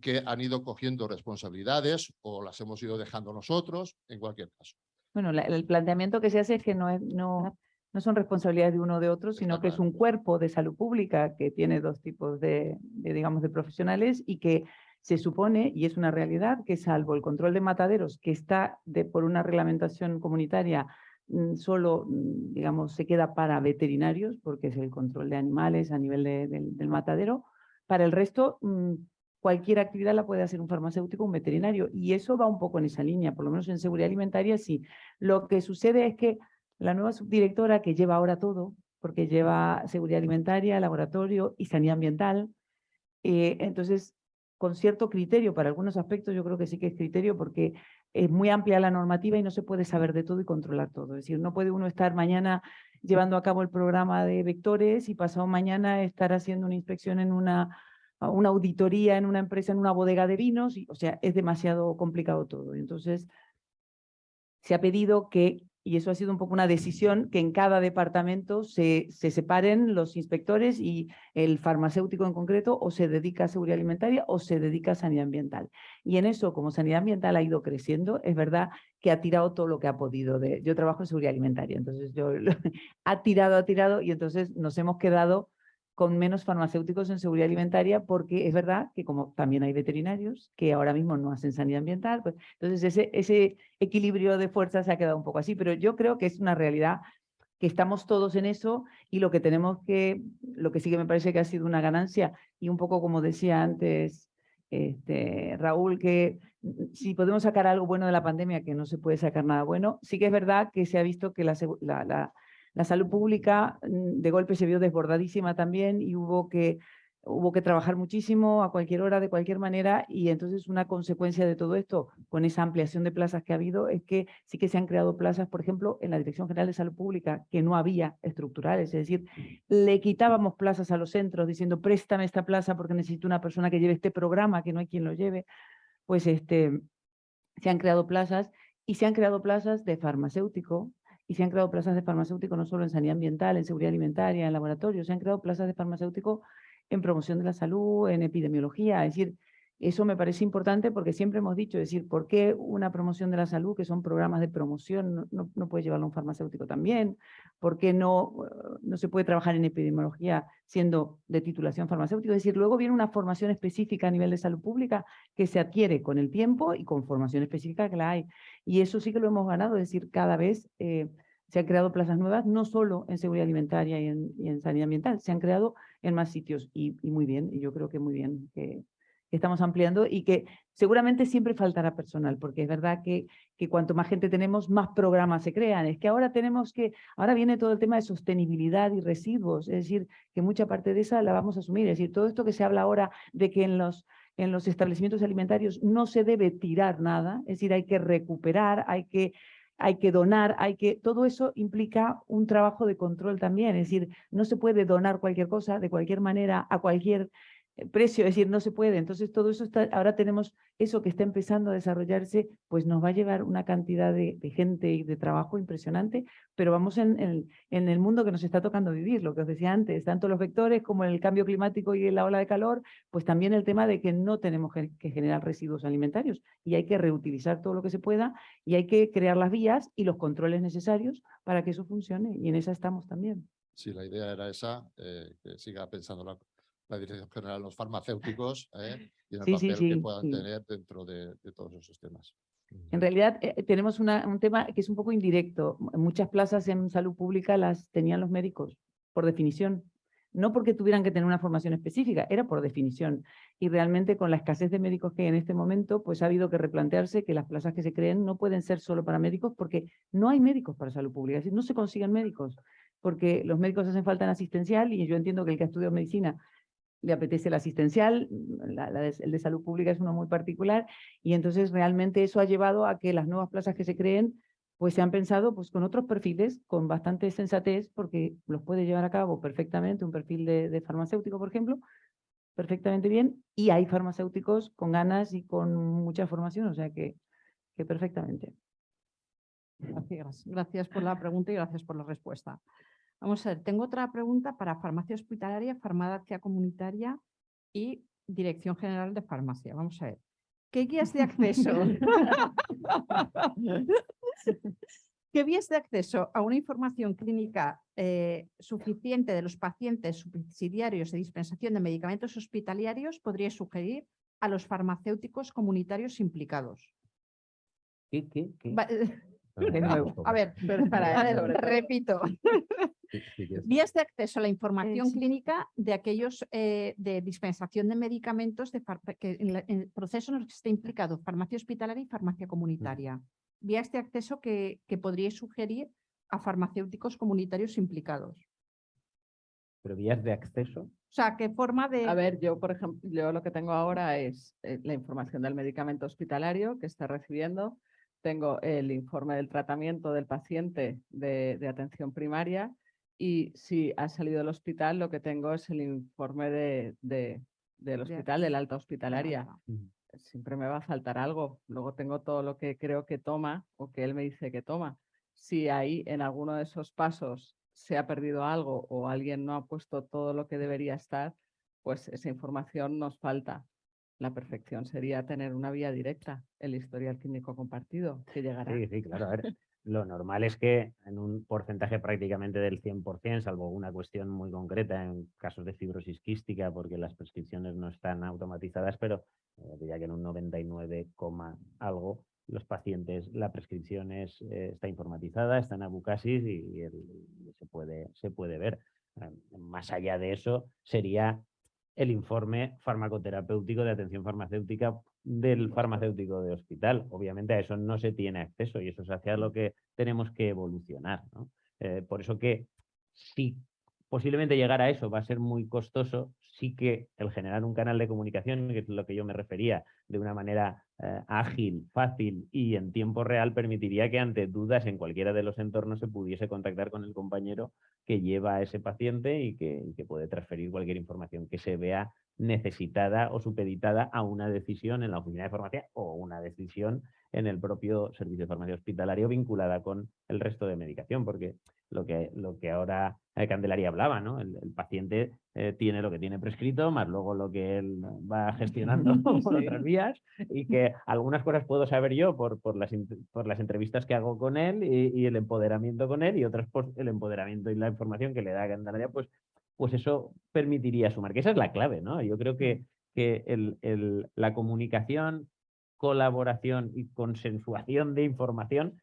que han ido cogiendo responsabilidades o las hemos ido dejando nosotros, en cualquier caso. Bueno, el planteamiento que se hace es que no son responsabilidades de uno o de otro, sino que es un cuerpo de salud pública que tiene dos tipos digamos, de profesionales y que se supone, y es una realidad, que salvo el control de mataderos, que está por una reglamentación comunitaria, solo, digamos, se queda para veterinarios, porque es el control de animales a nivel del matadero. Para el resto, cualquier actividad la puede hacer un farmacéutico o un veterinario, y eso va un poco en esa línea, por lo menos en seguridad alimentaria sí. Lo que sucede es que la nueva subdirectora, que lleva ahora todo, porque lleva seguridad alimentaria, laboratorio y sanidad ambiental, entonces, con cierto criterio, para algunos aspectos yo creo que sí que es criterio, porque es muy amplia la normativa y no se puede saber de todo y controlar todo. Es decir, no puede uno estar mañana llevando a cabo el programa de vectores y pasado mañana estar haciendo una inspección en una auditoría en una empresa, en una bodega de vinos, o sea, es demasiado complicado todo. Entonces, se ha pedido que y eso ha sido un poco una decisión que en cada departamento se separen los inspectores y el farmacéutico en concreto o se dedica a seguridad alimentaria o se dedica a sanidad ambiental. Y en eso, como sanidad ambiental ha ido creciendo, es verdad que ha tirado todo lo que ha podido. Yo trabajo en seguridad alimentaria, entonces ha tirado y entonces nos hemos quedado con menos farmacéuticos en seguridad alimentaria, porque es verdad que como también hay veterinarios que ahora mismo no hacen sanidad ambiental, pues, entonces ese equilibrio de fuerzas se ha quedado un poco así, pero yo creo que es una realidad que estamos todos en eso y lo que sí que me parece que ha sido una ganancia, y un poco como decía antes Raúl, que si podemos sacar algo bueno de la pandemia, que no se puede sacar nada bueno, sí que es verdad que se ha visto que la salud pública de golpe se vio desbordadísima también y hubo que trabajar muchísimo a cualquier hora, de cualquier manera, y entonces una consecuencia de todo esto, con esa ampliación de plazas que ha habido, es que sí que se han creado plazas, por ejemplo, en la Dirección General de Salud Pública, que no había estructurales, es decir, le quitábamos plazas a los centros diciendo préstame esta plaza porque necesito una persona que lleve este programa, que no hay quien lo lleve, pues se han creado plazas, y se han creado plazas de farmacéutico, y se han creado plazas de farmacéutico no solo en sanidad ambiental, en seguridad alimentaria, en laboratorios, se han creado plazas de farmacéutico en promoción de la salud, en epidemiología. Es decir, eso me parece importante porque siempre hemos dicho, es decir, ¿por qué una promoción de la salud, que son programas de promoción, no puede llevarlo un farmacéutico también? ¿Por qué no se puede trabajar en epidemiología siendo de titulación farmacéutica? Es decir, luego viene una formación específica a nivel de salud pública que se adquiere con el tiempo y con formación específica que la hay. Y eso sí que lo hemos ganado, es decir, cada vez se han creado plazas nuevas, no solo en seguridad alimentaria y en sanidad ambiental, se han creado en más sitios, y muy bien, y yo creo que muy bien que estamos ampliando, y que seguramente siempre faltará personal, porque es verdad que cuanto más gente tenemos, más programas se crean. Es que ahora viene todo el tema de sostenibilidad y residuos, es decir, que mucha parte de esa la vamos a asumir, es decir, todo esto que se habla ahora de que en los establecimientos alimentarios no se debe tirar nada, es decir, hay que recuperar, hay que donar, todo eso implica un trabajo de control también, es decir, no se puede donar cualquier cosa de cualquier manera a cualquier precio, es decir, no se puede. Entonces todo eso ahora tenemos eso que está empezando a desarrollarse, pues nos va a llevar una cantidad de gente y de trabajo impresionante, pero vamos en el mundo que nos está tocando vivir, lo que os decía antes, tanto los vectores como el cambio climático y la ola de calor, pues también el tema de que no tenemos que generar residuos alimentarios, y hay que reutilizar todo lo que se pueda, y hay que crear las vías y los controles necesarios para que eso funcione, y en esa estamos también. Sí, la idea era esa, que siga pensando la Dirección General, los farmacéuticos, y en el papel que puedan tener dentro de todos esos temas. En realidad tenemos un tema que es un poco indirecto. Muchas plazas en salud pública las tenían los médicos, por definición. No porque tuvieran que tener una formación específica, era por definición. Y realmente con la escasez de médicos que hay en este momento, pues ha habido que replantearse que las plazas que se creen no pueden ser solo para médicos, porque no hay médicos para salud pública, es decir, no se consiguen médicos, porque los médicos hacen falta en asistencial, y yo entiendo que el que ha estudiado medicina le apetece el asistencial, el de salud pública es uno muy particular, y entonces realmente eso ha llevado a que las nuevas plazas que se creen pues se han pensado pues con otros perfiles, con bastante sensatez, porque los puede llevar a cabo perfectamente un perfil de farmacéutico, por ejemplo, perfectamente bien, y hay farmacéuticos con ganas y con mucha formación, o sea que perfectamente. Gracias por la pregunta y gracias por la respuesta. Vamos a ver, tengo otra pregunta para farmacia hospitalaria, farmacia comunitaria y Dirección General de Farmacia. Vamos a ver. ¿Qué guías de acceso? ¿Qué vías de acceso a una información clínica suficiente de los pacientes subsidiarios de dispensación de medicamentos hospitalarios podría sugerir a los farmacéuticos comunitarios implicados? ¿Qué? De nuevo. A ver, repito. Vías de acceso a la información clínica de aquellos de dispensación de medicamentos que en el proceso en el que esté implicado farmacia hospitalaria y farmacia comunitaria. Vías de acceso que podría sugerir a farmacéuticos comunitarios implicados. ¿Pero vías de acceso? O sea, ¿qué forma de...? A ver, yo, por ejemplo, yo lo que tengo ahora es la información del medicamento hospitalario que está recibiendo. Tengo el informe del tratamiento del paciente de atención primaria, y si ha salido del hospital, lo que tengo es el informe del hospital, del alta hospitalaria. Siempre me va a faltar algo. Luego tengo todo lo que creo que toma o que él me dice que toma. Si ahí en alguno de esos pasos se ha perdido algo o alguien no ha puesto todo lo que debería estar, pues esa información nos falta. La perfección sería tener una vía directa, el historial clínico compartido, que llegará. Sí, sí, claro. A ver, lo normal es que en un porcentaje prácticamente del 100%, salvo una cuestión muy concreta en casos de fibrosis quística, porque las prescripciones no están automatizadas, pero diría que en un 99, algo los pacientes, la prescripción está informatizada, está en Abucasis y se puede ver. Más allá de eso, sería el informe farmacoterapéutico de atención farmacéutica del farmacéutico de hospital. Obviamente a eso no se tiene acceso y eso es hacia lo que tenemos que evolucionar, ¿no? Por eso que si posiblemente llegar a eso va a ser muy costoso, sí que el generar un canal de comunicación, que es lo que yo me refería, de una manera ágil, fácil y en tiempo real, permitiría que ante dudas en cualquiera de los entornos se pudiese contactar con el compañero que lleva a ese paciente y que puede transferir cualquier información que se vea necesitada o supeditada a una decisión en la oficina de farmacia o una decisión en el propio servicio de farmacia hospitalario vinculada con el resto de medicación, porque lo que ahora Candelaria hablaba, ¿no? El paciente tiene lo que tiene prescrito, más luego lo que él va gestionando por otras vías, y que algunas cosas puedo saber yo por las entrevistas que hago con él y el empoderamiento con él, y otras por el empoderamiento y la información que le da Candelaria, pues eso permitiría sumar, que esa es la clave, ¿no? Yo creo que la comunicación, colaboración y consensuación de información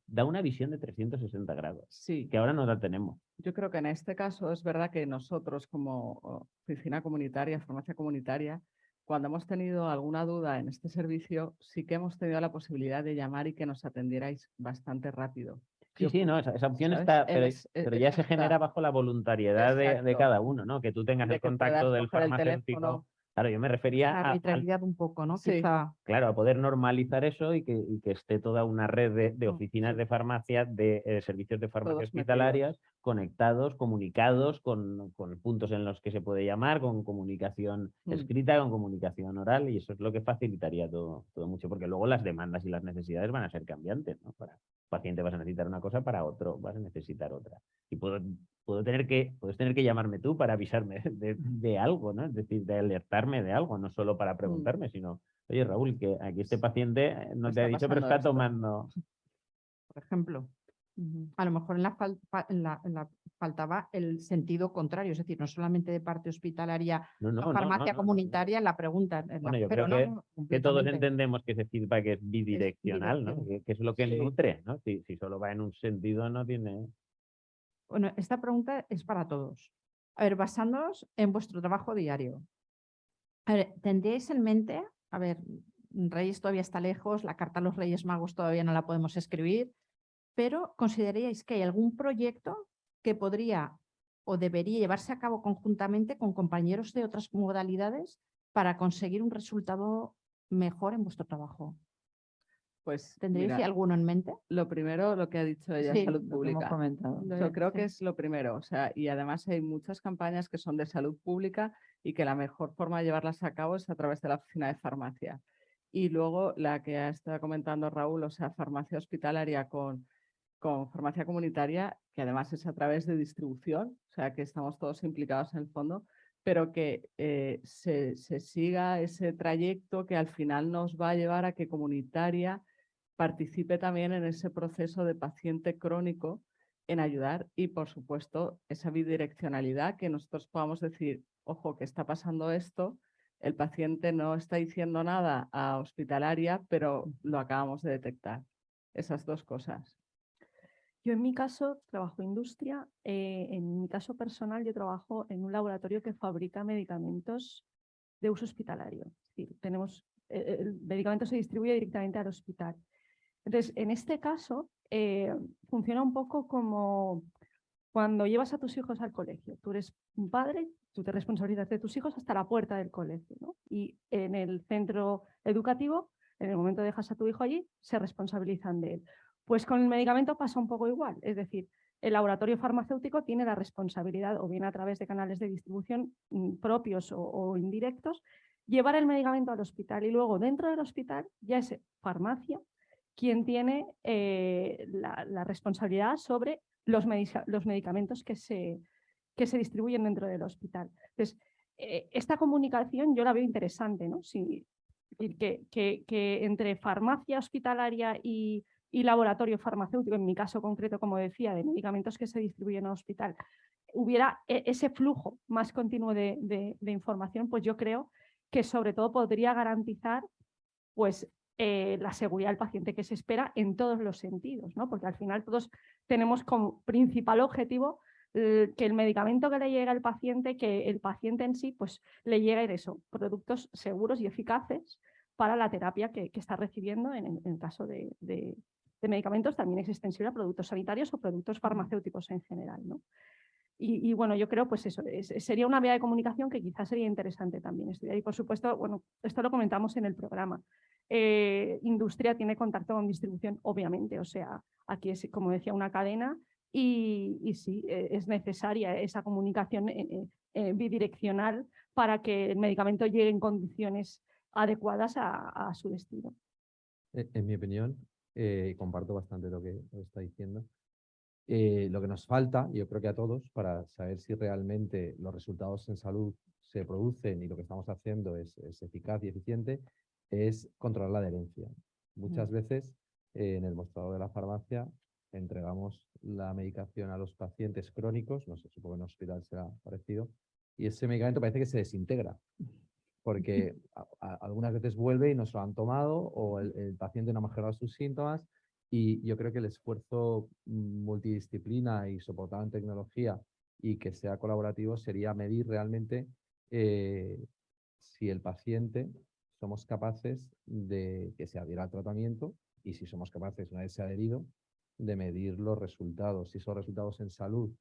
da una visión de 360 grados, sí, que ahora no la tenemos. Yo creo que en este caso es verdad que nosotros como oficina comunitaria, farmacia comunitaria, cuando hemos tenido alguna duda en este servicio, sí que hemos tenido la posibilidad de llamar y que nos atendierais bastante rápido. Sí, no, esa opción ¿sabes? está, pero ya se genera bajo la voluntariedad de cada uno, ¿no? Que tú tengas el contacto del farmacéutico. Claro, yo me refería la arbitrariedad un poco, ¿no? Sí. Quizá. Claro, a poder normalizar eso y que esté toda una red de oficinas de farmacia, de servicios de farmacia hospitalarias, conectados, comunicados, con puntos en los que se puede llamar, con comunicación escrita, con comunicación oral, y eso es lo que facilitaría todo mucho, porque luego las demandas y las necesidades van a ser cambiantes, ¿no? Para un paciente vas a necesitar una cosa, para otro vas a necesitar otra. Y puedes tener que llamarme tú para avisarme de algo, ¿no? Es decir, de alertarme de algo, no solo para preguntarme, sino, oye, Raúl, que aquí este paciente no te ha dicho, pero está tomando. Por ejemplo, a lo mejor en la faltaba el sentido contrario, es decir, no solamente de parte hospitalaria, farmacia comunitaria, la pregunta. Bueno, yo creo que todos entendemos que ese feedback es bidireccional, ¿no? Que es lo que nutre, ¿no? Si solo va en un sentido, no tiene. Bueno, esta pregunta es para todos. A ver, basándonos en vuestro trabajo diario. A ver, ¿tendríais en mente, a ver, Reyes todavía está lejos, la carta a los Reyes Magos todavía no la podemos escribir, pero ¿consideraríais que hay algún proyecto que podría o debería llevarse a cabo conjuntamente con compañeros de otras modalidades para conseguir un resultado mejor en vuestro trabajo? Pues ¿Tendríais alguno en mente? Lo primero, lo que ha dicho ella, Sí, salud pública. Yo creo que es lo primero. O sea, y además hay muchas campañas que son de salud pública y que la mejor forma de llevarlas a cabo es a través de la oficina de farmacia. Y luego la que ha estado comentando Raúl, o sea, farmacia hospitalaria con farmacia comunitaria, que además es a través de distribución, o sea, que estamos todos implicados en el fondo, pero que se siga ese trayecto que al final nos va a llevar a que comunitaria participe también en ese proceso de paciente crónico en ayudar y, por supuesto, esa bidireccionalidad, que nosotros podamos decir, ojo, que está pasando esto, el paciente no está diciendo nada a hospitalaria, pero lo acabamos de detectar. Esas dos cosas. Yo en mi caso trabajo industria, en mi caso personal yo trabajo en un laboratorio que fabrica medicamentos de uso hospitalario. Es decir, el medicamento se distribuye directamente al hospital. Entonces, en este caso, funciona un poco como cuando llevas a tus hijos al colegio. Tú eres un padre, tú te responsabilizas de tus hijos hasta la puerta del colegio, ¿no? Y en el centro educativo, en el momento que dejas a tu hijo allí, se responsabilizan de él. Pues con el medicamento pasa un poco igual. Es decir, el laboratorio farmacéutico tiene la responsabilidad, o bien a través de canales de distribución propios o indirectos, llevar el medicamento al hospital, y luego dentro del hospital ya es farmacia quien tiene la responsabilidad sobre los medicamentos que se distribuyen dentro del hospital. Entonces, esta comunicación yo la veo interesante, ¿no? Que entre farmacia hospitalaria y laboratorio farmacéutico, en mi caso concreto, como decía, de medicamentos que se distribuyen al hospital, hubiera ese flujo más continuo de información, pues yo creo que sobre todo podría garantizar pues, la seguridad del paciente que se espera en todos los sentidos, ¿no? Porque al final todos tenemos como principal objetivo que el medicamento que le llegue al paciente, que el paciente en sí pues, le lleguen productos seguros y eficaces para la terapia que está recibiendo en el caso de medicamentos. También es extensible a productos sanitarios o productos farmacéuticos en general, ¿no? Y bueno, yo creo pues eso, sería una vía de comunicación que quizás sería interesante también estudiar. Y por supuesto, bueno, esto lo comentamos en el programa. Industria tiene contacto con distribución, obviamente, o sea, aquí es, como decía, una cadena y sí, es necesaria esa comunicación bidireccional para que el medicamento llegue en condiciones adecuadas a su destino. En mi opinión, comparto bastante lo que está diciendo. Lo que nos falta, yo creo que a todos, para saber si realmente los resultados en salud se producen y lo que estamos haciendo es eficaz y eficiente, es controlar la adherencia. Muchas veces en el mostrador de la farmacia entregamos la medicación a los pacientes crónicos, no sé, supongo que en el hospital será parecido, y ese medicamento parece que se desintegra, porque algunas veces vuelve y no se lo han tomado o el paciente no ha mejorado sus síntomas. Y yo creo que el esfuerzo multidisciplina y soportado en tecnología y que sea colaborativo sería medir realmente si el paciente somos capaces de que se adhiera al tratamiento y si somos capaces, una vez se ha adherido, de medir los resultados. Si esos resultados en salud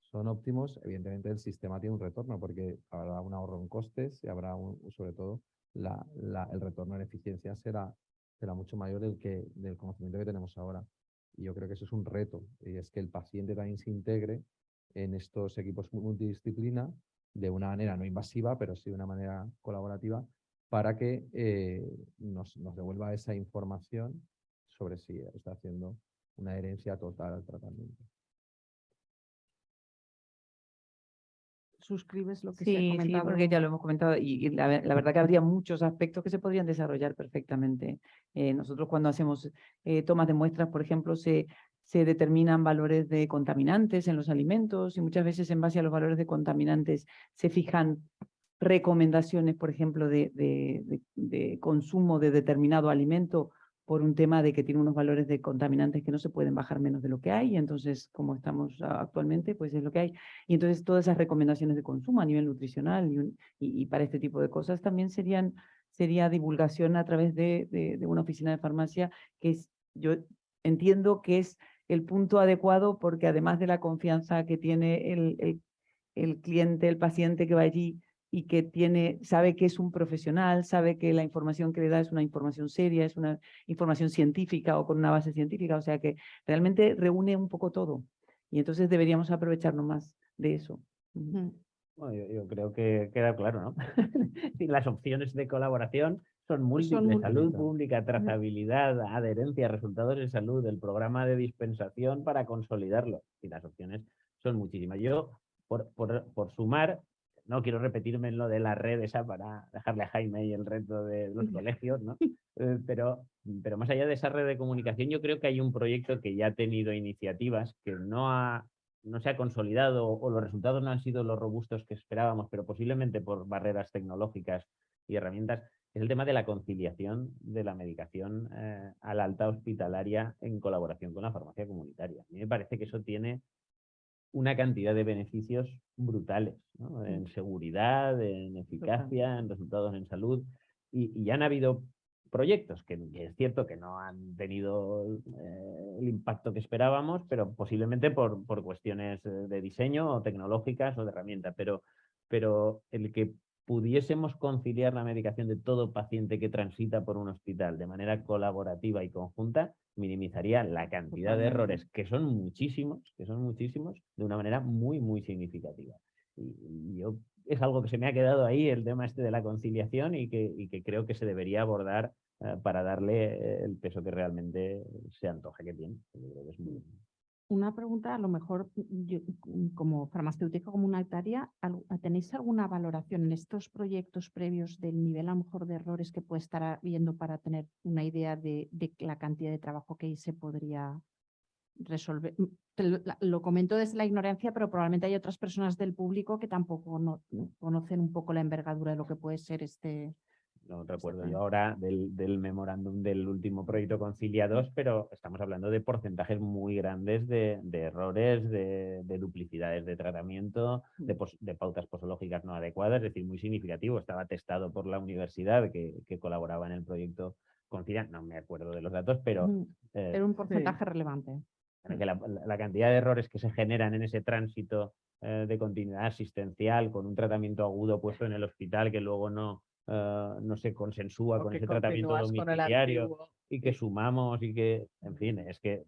son óptimos, evidentemente el sistema tiene un retorno porque habrá un ahorro en costes y habrá sobre todo el retorno en eficiencia será mucho mayor del conocimiento que tenemos ahora. Y yo creo que eso es un reto, y es que el paciente también se integre en estos equipos multidisciplina de una manera no invasiva, pero sí de una manera colaborativa, para que nos devuelva esa información sobre si está haciendo una adherencia total al tratamiento. ¿Suscribes lo que se ha comentado? Sí, porque ya lo hemos comentado y la verdad que habría muchos aspectos que se podrían desarrollar perfectamente. Nosotros cuando hacemos tomas de muestras, por ejemplo, se determinan valores de contaminantes en los alimentos y muchas veces en base a los valores de contaminantes se fijan recomendaciones, por ejemplo, de consumo de determinado alimento por un tema de que tiene unos valores de contaminantes que no se pueden bajar menos de lo que hay, y entonces, como estamos actualmente, pues es lo que hay. Y entonces todas esas recomendaciones de consumo a nivel nutricional y para este tipo de cosas también sería divulgación a través de una oficina de farmacia, yo entiendo que es el punto adecuado porque además de la confianza que tiene el cliente, el paciente que va allí, y que sabe que es un profesional, sabe que la información que le da es una información seria, es una información científica o con una base científica, o sea que realmente reúne un poco todo. Y entonces deberíamos aprovecharnos más de eso. Bueno, yo creo que queda claro, ¿no? Las opciones de colaboración son múltiples. Salud pública, trazabilidad, adherencia, resultados de salud, el programa de dispensación para consolidarlo. Y las opciones son muchísimas. Yo, por sumar, no quiero repetirme en lo de la red esa para dejarle a Jaime y el resto de los colegios, ¿no? Pero más allá de esa red de comunicación, yo creo que hay un proyecto que ya ha tenido iniciativas, que no se ha consolidado o los resultados no han sido los robustos que esperábamos, pero posiblemente por barreras tecnológicas y herramientas, es el tema de la conciliación de la medicación a la alta hospitalaria en colaboración con la farmacia comunitaria. A mí me parece que eso tiene una cantidad de beneficios brutales, ¿no? En seguridad, en eficacia, en resultados en salud. Y ya han habido proyectos que es cierto que no han tenido el impacto que esperábamos, pero posiblemente por cuestiones de diseño o tecnológicas o de herramienta. Pero el que pudiésemos conciliar la medicación de todo paciente que transita por un hospital de manera colaborativa y conjunta, minimizaría la cantidad de errores, que son muchísimos, de una manera muy, muy significativa. Y yo, es algo que se me ha quedado ahí, el tema este de la conciliación, y que creo que se debería abordar para darle el peso que realmente se antoja que tiene. Yo creo que es muy... Una pregunta, a lo mejor yo, como farmacéutica comunitaria, ¿tenéis alguna valoración en estos proyectos previos del nivel a lo mejor de errores que puede estar habiendo para tener una idea de la cantidad de trabajo que ahí se podría resolver? Lo comento desde la ignorancia, pero probablemente hay otras personas del público que tampoco no conocen un poco la envergadura de lo que puede ser este... No recuerdo yo ahora del memorándum del último proyecto Concilia 2, pero estamos hablando de porcentajes muy grandes de errores, de duplicidades de tratamiento, de pautas posológicas no adecuadas, es decir, muy significativo. Estaba testado por la universidad que colaboraba en el proyecto Concilia, no me acuerdo de los datos, pero... Era un porcentaje relevante. Que la cantidad de errores que se generan en ese tránsito de continuidad asistencial con un tratamiento agudo puesto en el hospital que luego no se consensúa con ese tratamiento domiciliario y que sumamos y que, en fin, es que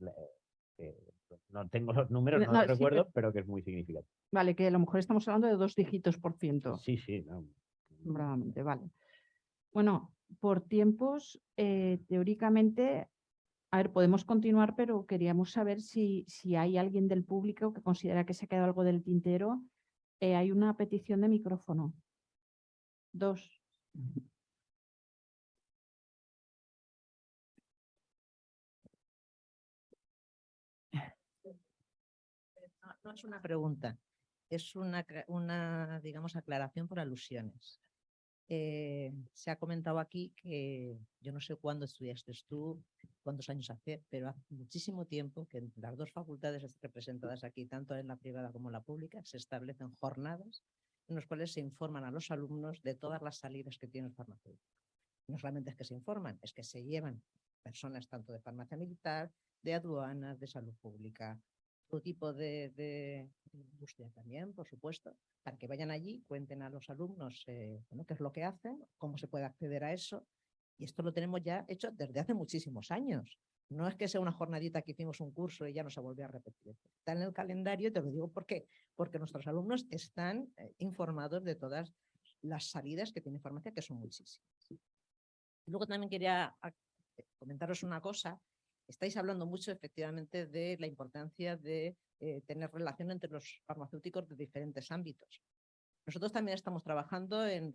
no tengo los números, no los recuerdo, sí, pero que es muy significativo. Vale, que a lo mejor estamos hablando de 2 dígitos por ciento. Sí, sí. No. Bravamente, vale. Bueno, por tiempos, teóricamente, a ver, podemos continuar, pero queríamos saber si hay alguien del público que considera que se ha quedado algo del tintero. Hay una petición de micrófono. 2. No es una pregunta, es una digamos, aclaración por alusiones. Se ha comentado aquí que yo no sé cuándo estudiaste tú, cuántos años hace, pero hace muchísimo tiempo que en las 2 facultades representadas aquí, tanto en la privada como en la pública, se establecen jornadas en las cuales se informan a los alumnos de todas las salidas que tiene el farmacéutico. No solamente es que se informan, es que se llevan personas tanto de farmacia militar, de aduanas, de salud pública, todo tipo de industria también, por supuesto, para que vayan allí, cuenten a los alumnos qué es lo que hacen, cómo se puede acceder a eso. Y esto lo tenemos ya hecho desde hace muchísimos años. No es que sea una jornadita que hicimos un curso y ya no se volvió a repetir. Está en el calendario, y te lo digo porque nuestros alumnos están informados de todas las salidas que tiene farmacia, que son muchísimas. Y luego también quería comentaros una cosa. Estáis hablando mucho, efectivamente, de la importancia de tener relación entre los farmacéuticos de diferentes ámbitos. Nosotros también estamos trabajando en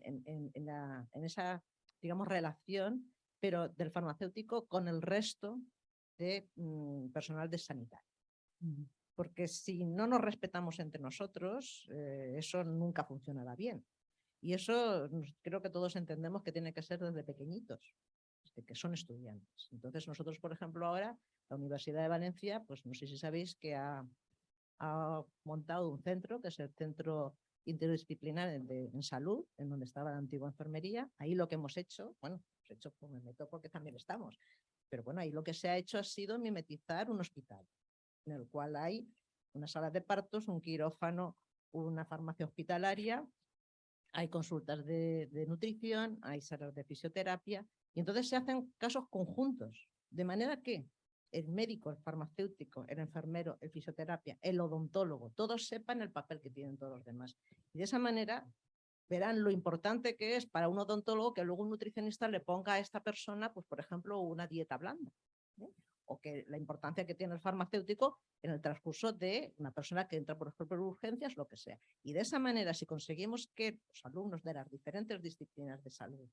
esa, digamos, relación, pero del farmacéutico con el resto de personal de sanitario. Porque si no nos respetamos entre nosotros, eso nunca funcionará bien. Y eso creo que todos entendemos que tiene que ser desde pequeñitos, desde que son estudiantes. Entonces nosotros, por ejemplo, ahora, la Universidad de Valencia, pues no sé si sabéis que ha montado un centro, que es el Centro Interdisciplinar en Salud, en donde estaba la antigua enfermería. Ahí lo que hemos hecho, bueno, pues me meto porque también estamos, pero bueno, ahí lo que se ha hecho ha sido mimetizar un hospital, en el cual hay una sala de partos, un quirófano, una farmacia hospitalaria, hay consultas de nutrición, hay salas de fisioterapia, y entonces se hacen casos conjuntos, de manera que el médico, el farmacéutico, el enfermero, el fisioterapia, el odontólogo, todos sepan el papel que tienen todos los demás. Y de esa manera verán lo importante que es para un odontólogo que luego un nutricionista le ponga a esta persona, pues por ejemplo, una dieta blanda, o que la importancia que tiene el farmacéutico en el transcurso de una persona que entra, por ejemplo, en urgencias, lo que sea. Y de esa manera, si conseguimos que los alumnos de las diferentes disciplinas de salud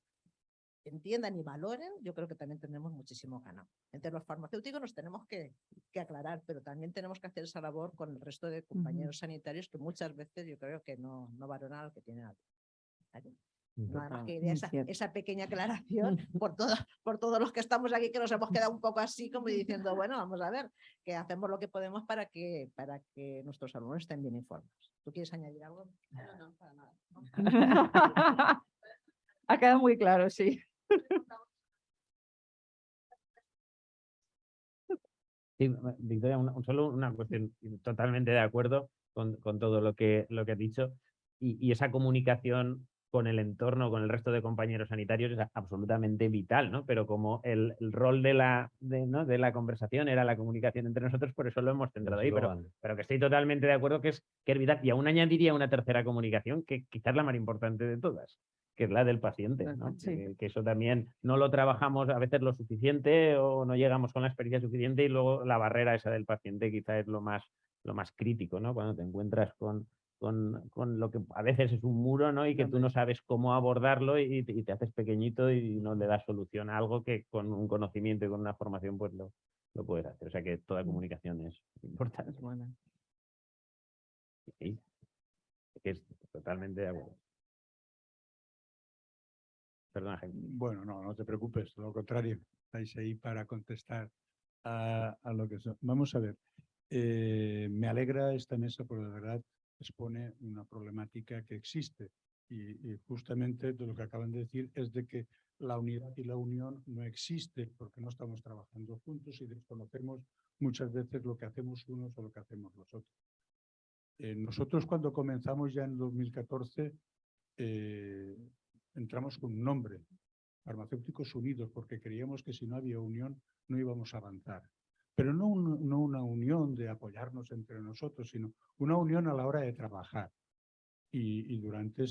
entiendan y valoren, yo creo que también tenemos muchísimo ganado. Entre los farmacéuticos nos tenemos que aclarar, pero también tenemos que hacer esa labor con el resto de compañeros sanitarios que muchas veces yo creo que no valoran lo que tienen algo. ¿Vale? Nada más que esa pequeña aclaración por todos los que estamos aquí, que nos hemos quedado un poco así como diciendo, bueno, vamos a ver, que hacemos lo que podemos para que nuestros alumnos estén bien informados. ¿Tú quieres añadir algo? No, para nada. ¿No? Ha quedado muy claro, sí. Sí, Victoria, solo una cuestión, totalmente de acuerdo con todo lo que has dicho, y esa comunicación con el entorno, con el resto de compañeros sanitarios es absolutamente vital, ¿no? Pero como el rol de la conversación era la comunicación entre nosotros, por eso lo hemos centrado ahí, pero que estoy totalmente de acuerdo que es vital. Y aún añadiría una tercera comunicación, que quizás la más importante de todas, que es la del paciente, ¿no? Sí. Que eso también no lo trabajamos a veces lo suficiente o no llegamos con la experiencia suficiente y luego la barrera esa del paciente quizá es lo más crítico, ¿no? Cuando te encuentras con lo que a veces es un muro, ¿no? Y que tú no sabes cómo abordarlo y te haces pequeñito y no le das solución a algo que con un conocimiento y con una formación pues lo puedes hacer. O sea que toda comunicación es importante. Es buena. Sí, es totalmente de acuerdo. Perdona, Jaime. Bueno, no te preocupes, todo lo contrario. Estáis ahí para contestar a lo que son. Vamos a ver. Me alegra esta mesa porque de verdad expone una problemática que existe y justamente de lo que acaban de decir es de que la unidad y la unión no existe porque no estamos trabajando juntos y desconocemos muchas veces lo que hacemos unos o lo que hacemos los otros. Nosotros cuando comenzamos ya en 2014 entramos con un nombre, Farmacéuticos Unidos, porque creíamos que si no había unión no íbamos a avanzar. Pero no una unión de apoyarnos entre nosotros, sino una unión a la hora de trabajar. Y durante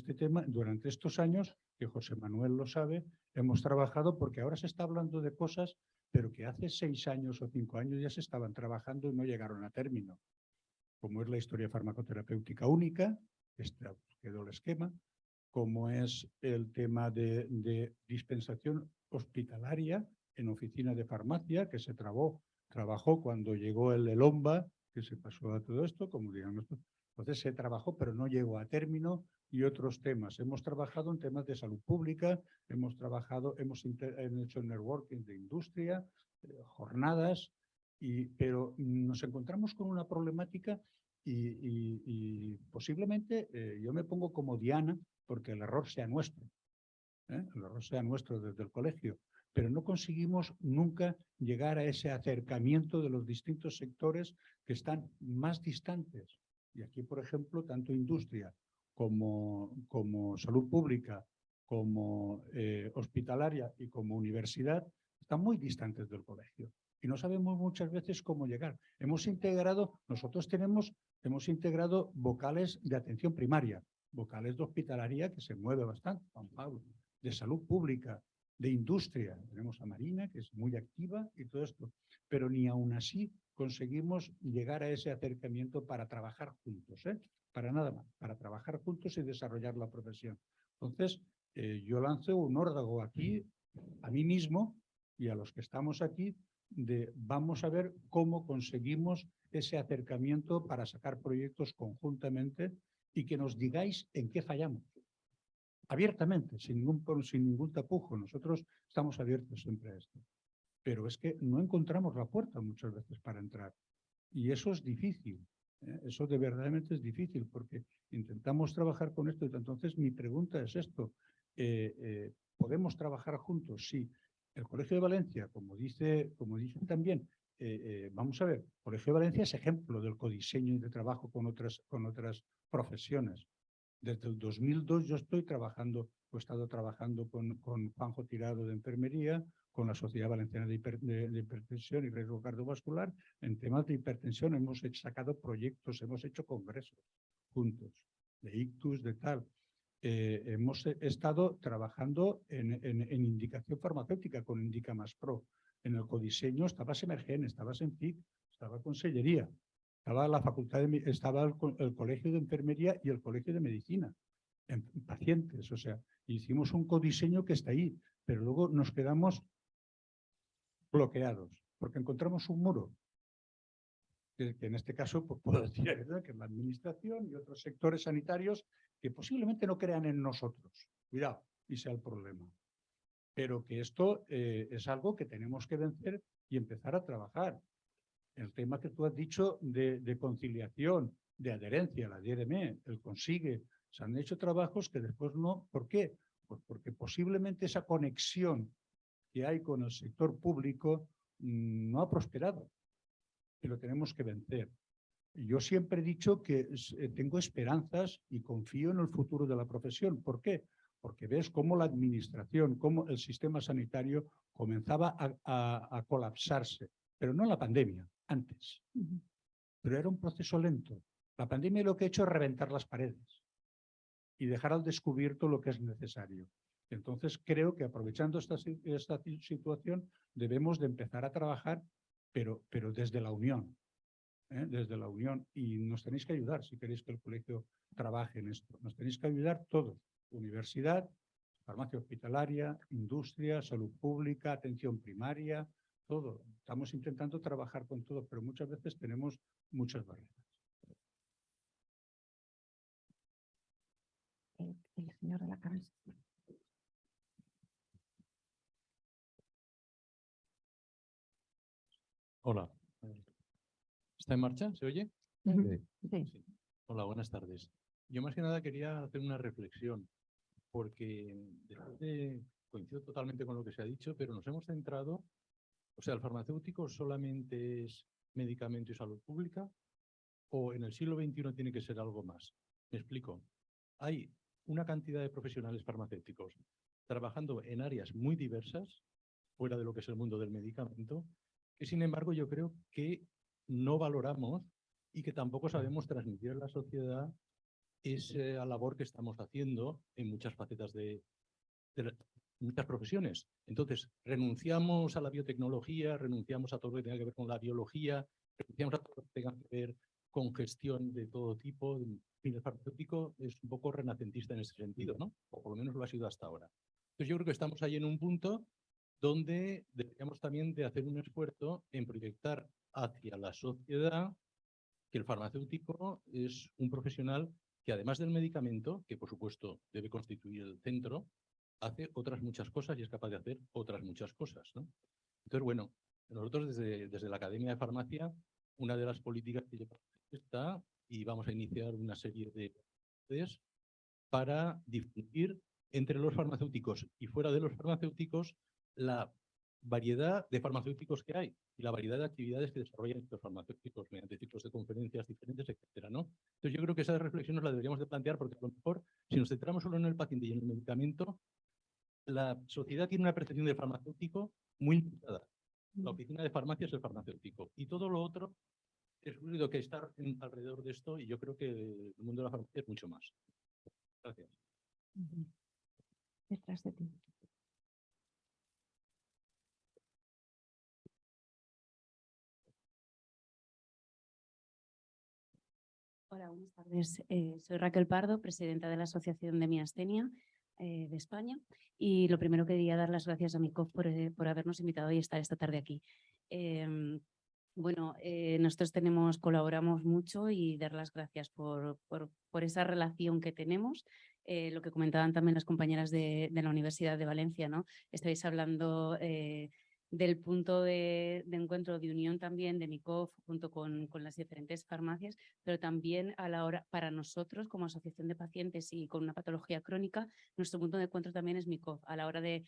durante estos años, que José Manuel lo sabe, hemos trabajado porque ahora se está hablando de cosas, pero que hace 6 años o 5 años ya se estaban trabajando y no llegaron a término. Como es la historia farmacoterapéutica única, quedó el esquema, como es el tema de dispensación hospitalaria en oficina de farmacia, que se trabajó cuando llegó el ELOMBA, que se pasó a todo esto, como digamos. Entonces se trabajó, pero no llegó a término, y otros temas. Hemos trabajado en temas de salud pública, hemos hecho networking de industria, jornadas, pero nos encontramos con una problemática y posiblemente yo me pongo como diana porque el error sea nuestro, el error sea nuestro desde el colegio, pero no conseguimos nunca llegar a ese acercamiento de los distintos sectores que están más distantes. Y aquí, por ejemplo, tanto industria como salud pública, como hospitalaria y como universidad, están muy distantes del colegio. Y no sabemos muchas veces cómo llegar. Nosotros hemos integrado vocales de atención primaria, vocales de hospitalaria, que se mueve bastante, Juan Pablo, de salud pública, de industria. Tenemos a Marina, que es muy activa y todo esto. Pero ni aún así conseguimos llegar a ese acercamiento para trabajar juntos, para nada más, para trabajar juntos y desarrollar la profesión. Entonces, yo lanzo un órdago aquí, a mí mismo y a los que estamos aquí, vamos a ver cómo conseguimos ese acercamiento para sacar proyectos conjuntamente y que nos digáis en qué fallamos. Abiertamente, sin ningún tapujo. Nosotros estamos abiertos siempre a esto. Pero es que no encontramos la puerta muchas veces para entrar. Y eso es difícil. Eso de verdaderamente es difícil porque intentamos trabajar con esto. Entonces, mi pregunta es esto. ¿Podemos trabajar juntos? Sí. El Colegio de Valencia, como dicen también, vamos a ver, el Colegio de Valencia es ejemplo del codiseño y de trabajo con otras profesiones. Desde el 2002 yo he estado trabajando con Juanjo Tirado de Enfermería, con la Sociedad Valenciana de Hipertensión y Riesgo Cardiovascular. En temas de hipertensión hemos sacado proyectos, hemos hecho congresos juntos, de ictus, de tal. Hemos estado trabajando en indicación farmacéutica con Indica Más Pro. En el codiseño estaba Semergen, estaba Senfic, estaba Consellería, estaba la facultad estaba el Colegio de Enfermería y el Colegio de Medicina, en pacientes. O sea, hicimos un codiseño que está ahí, pero luego nos quedamos bloqueados porque encontramos un muro. Que en este caso pues, puedo decir que es la administración y otros sectores sanitarios que posiblemente no crean en nosotros. Cuidado, y sea el problema. Pero que esto es algo que tenemos que vencer y empezar a trabajar. El tema que tú has dicho de conciliación, de adherencia, la DRM, el CONSIGUE, se han hecho trabajos que después no. ¿Por qué? Pues porque posiblemente esa conexión que hay con el sector público no ha prosperado. Y lo tenemos que vencer. Yo siempre he dicho que tengo esperanzas y confío en el futuro de la profesión. ¿Por qué? Porque ves cómo la administración, cómo el sistema sanitario comenzaba a colapsarse, pero no en la pandemia, antes. Pero era un proceso lento. La pandemia lo que ha hecho es reventar las paredes. y dejar al descubierto lo que es necesario. Entonces, creo que aprovechando esta situación debemos de empezar a trabajar, pero desde la unión, desde la unión. Y nos tenéis que ayudar si queréis que el colegio trabaje en esto. Nos tenéis que ayudar todos, universidad, farmacia hospitalaria, industria, salud pública, atención primaria, todo. Estamos intentando trabajar con todo, pero muchas veces tenemos muchas barreras. El señor de la cabeza. Hola. ¿Está en marcha? ¿Se oye? Sí. Sí. Hola, buenas tardes. Yo más que nada quería hacer una reflexión, porque coincido totalmente con lo que se ha dicho, pero nos hemos centrado, o sea, ¿el farmacéutico solamente es medicamento y salud pública? ¿O en el siglo XXI tiene que ser algo más? Me explico. Hay una cantidad de profesionales farmacéuticos trabajando en áreas muy diversas, fuera de lo que es el mundo del medicamento, que sin embargo yo creo que no valoramos y que tampoco sabemos transmitir a la sociedad esa labor que estamos haciendo en muchas facetas de muchas profesiones. Entonces, renunciamos a la biotecnología, renunciamos a todo lo que tenga que ver con la biología, renunciamos a todo lo que tenga que ver con gestión de todo tipo. El farmacéutico es un poco renacentista en ese sentido, ¿no? O por lo menos lo ha sido hasta ahora. Entonces, yo creo que estamos ahí en un punto donde deberíamos también de hacer un esfuerzo en proyectar hacia la sociedad que el farmacéutico es un profesional que, además del medicamento, que por supuesto debe constituir el centro, hace otras muchas cosas y es capaz de hacer otras muchas cosas, ¿no? Entonces, bueno, nosotros desde la Academia de Farmacia, una de las políticas que llevamos está, y vamos a iniciar una serie de actividades para difundir entre los farmacéuticos y fuera de los farmacéuticos la variedad de farmacéuticos que hay y la variedad de actividades que desarrollan estos farmacéuticos mediante ciclos de conferencias diferentes, etcétera, ¿no? Entonces yo creo que esas reflexiones las deberíamos de plantear porque a lo mejor si nos centramos solo en el paciente y en el medicamento, la sociedad tiene una percepción del farmacéutico muy limitada. La oficina de farmacia es el farmacéutico y todo lo otro es ruido que está alrededor de esto y yo creo que el mundo de la farmacia es mucho más. Gracias. Detrás de ti. Hola, buenas tardes. Soy Raquel Pardo, presidenta de la Asociación de Miastenia de España. Y lo primero quería dar las gracias a MICOF por habernos invitado y estar esta tarde aquí. Nosotros colaboramos mucho y dar las gracias por esa relación que tenemos. Lo que comentaban también las compañeras de la Universidad de Valencia, ¿no? Estáis hablando del punto de encuentro de unión también de MICOF junto con las diferentes farmacias, pero también a la hora, para nosotros como asociación de pacientes y con una patología crónica, nuestro punto de encuentro también es MICOF. A la hora de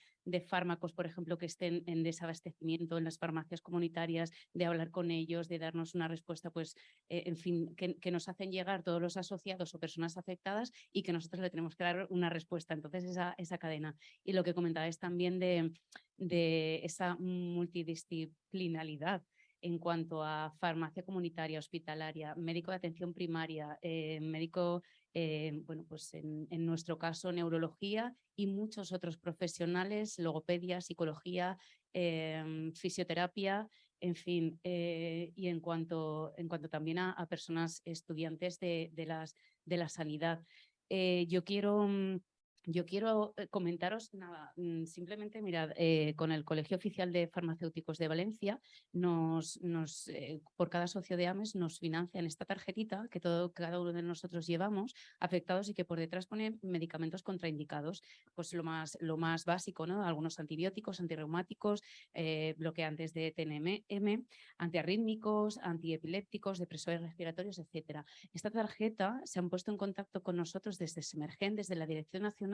fármacos, por ejemplo, que estén en desabastecimiento en las farmacias comunitarias, de hablar con ellos, de darnos una respuesta, pues, en fin, que nos hacen llegar todos los asociados o personas afectadas y que nosotros le tenemos que dar una respuesta. Entonces, esa cadena. Y lo que comentabais también de esa multidisciplinaridad en cuanto a farmacia comunitaria, hospitalaria, médico de atención primaria, médico, pues en nuestro caso neurología y muchos otros profesionales, logopedia, psicología, fisioterapia, en fin, y en cuanto también a personas estudiantes de la sanidad. Yo quiero comentaros nada, simplemente mirad, con el Colegio Oficial de Farmacéuticos de Valencia, por cada socio de AMES nos financian esta tarjetita que cada uno de nosotros llevamos, afectados y que por detrás pone medicamentos contraindicados, pues lo más básico, ¿no? Algunos antibióticos, antirreumáticos, bloqueantes de TNM, antiarrítmicos, antiepilépticos, depresores respiratorios, etcétera. Esta tarjeta se han puesto en contacto con nosotros desde Semergen, desde la Dirección Nacional.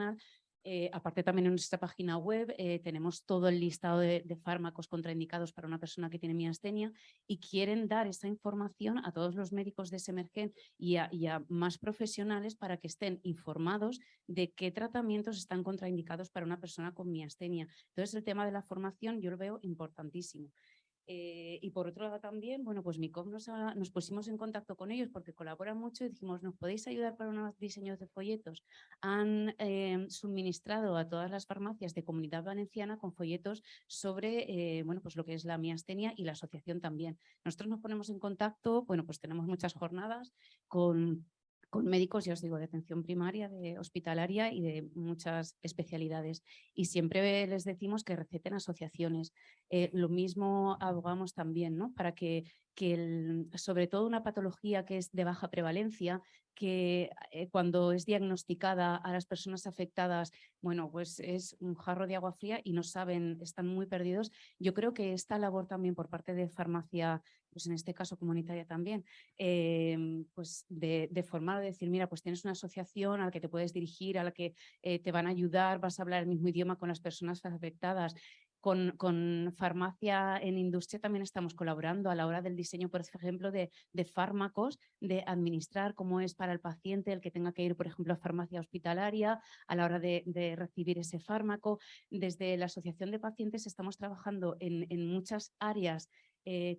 Aparte también en nuestra página web tenemos todo el listado de fármacos contraindicados para una persona que tiene miastenia y quieren dar esa información a todos los médicos de Semergen y a más profesionales para que estén informados de qué tratamientos están contraindicados para una persona con miastenia. Entonces el tema de la formación yo lo veo importantísimo. Y por otro lado también, bueno, pues MICOF nos pusimos en contacto con ellos porque colaboran mucho y dijimos, ¿nos podéis ayudar para unos diseños de folletos? Han suministrado a todas las farmacias de Comunidad Valenciana con folletos sobre, bueno, pues lo que es la miastenia y la asociación también. Nosotros nos ponemos en contacto, bueno, pues tenemos muchas jornadas con médicos, ya os digo, de atención primaria, de hospitalaria y de muchas especialidades. Y siempre les decimos que receten asociaciones. Lo mismo abogamos también, ¿no? Para que sobre todo una patología que es de baja prevalencia, que cuando es diagnosticada a las personas afectadas, bueno, pues es un jarro de agua fría y no saben, están muy perdidos. Yo creo que esta labor también por parte de farmacia, pues en este caso comunitaria también, pues de formar, de decir, mira, pues tienes una asociación a la que te puedes dirigir, a la que te van a ayudar, vas a hablar el mismo idioma con las personas afectadas. Con farmacia en industria también estamos colaborando a la hora del diseño, por ejemplo, de fármacos, de administrar cómo es para el paciente el que tenga que ir, por ejemplo, a farmacia hospitalaria a la hora de recibir ese fármaco. Desde la Asociación de Pacientes estamos trabajando en muchas áreas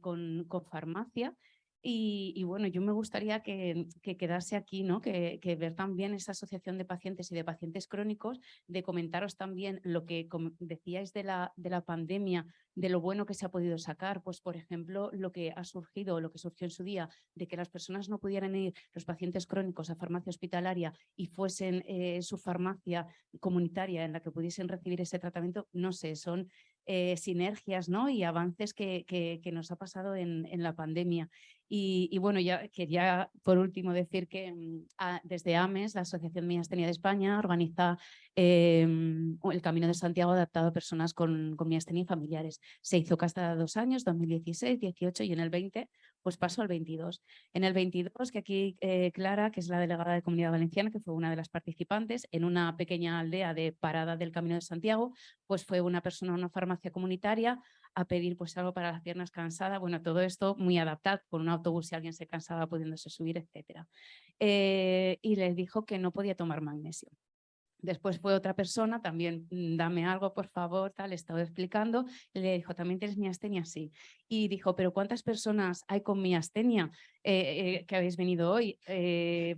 con farmacia. Y bueno, yo me gustaría que quedase aquí, ¿no? Que ver también esa asociación de pacientes y de pacientes crónicos, de comentaros también lo que decíais de la pandemia, de lo bueno que se ha podido sacar, pues por ejemplo, lo que ha surgido, lo que surgió en su día, de que las personas no pudieran ir, los pacientes crónicos, a farmacia hospitalaria y fuesen su farmacia comunitaria en la que pudiesen recibir ese tratamiento, no sé, son sinergias, ¿no? Y avances que nos ha pasado en la pandemia. Y bueno, ya quería por último decir que desde AMES, la Asociación Miastenia de España, organiza el Camino de Santiago adaptado a personas con miastenia y familiares. Se hizo cada 2 años, 2016, 18 y en el 20 pues pasó al 22. En el 22, que aquí Clara, que es la delegada de Comunidad Valenciana, que fue una de las participantes, en una pequeña aldea de Parada del Camino de Santiago, pues fue una persona a una farmacia comunitaria a pedir pues algo para las piernas cansadas. Bueno, todo esto muy adaptado, con un autobús si alguien se cansaba pudiéndose subir, etc. Y les dijo que no podía tomar magnesio. Después fue otra persona, también dame algo, por favor, tal, estaba explicando, y le dijo, ¿también tienes miastenia? Sí. Y dijo, ¿pero cuántas personas hay con miastenia que habéis venido hoy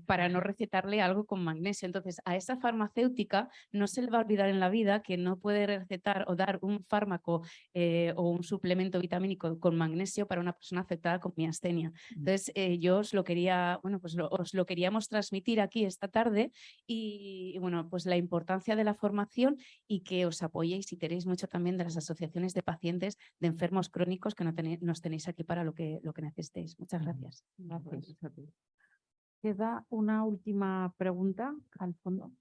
para no recetarle algo con magnesio? Entonces, a esa farmacéutica no se le va a olvidar en la vida que no puede recetar o dar un fármaco o un suplemento vitamínico con magnesio para una persona afectada con miastenia. Entonces, yo os lo quería, bueno, pues os lo queríamos transmitir aquí esta tarde y bueno, pues la importancia de la formación y que os apoyéis y queréis mucho también de las asociaciones de pacientes de enfermos crónicos que nos tenéis aquí para lo que necesitéis. Muchas gracias. Gracias a ti. Queda una última pregunta al fondo.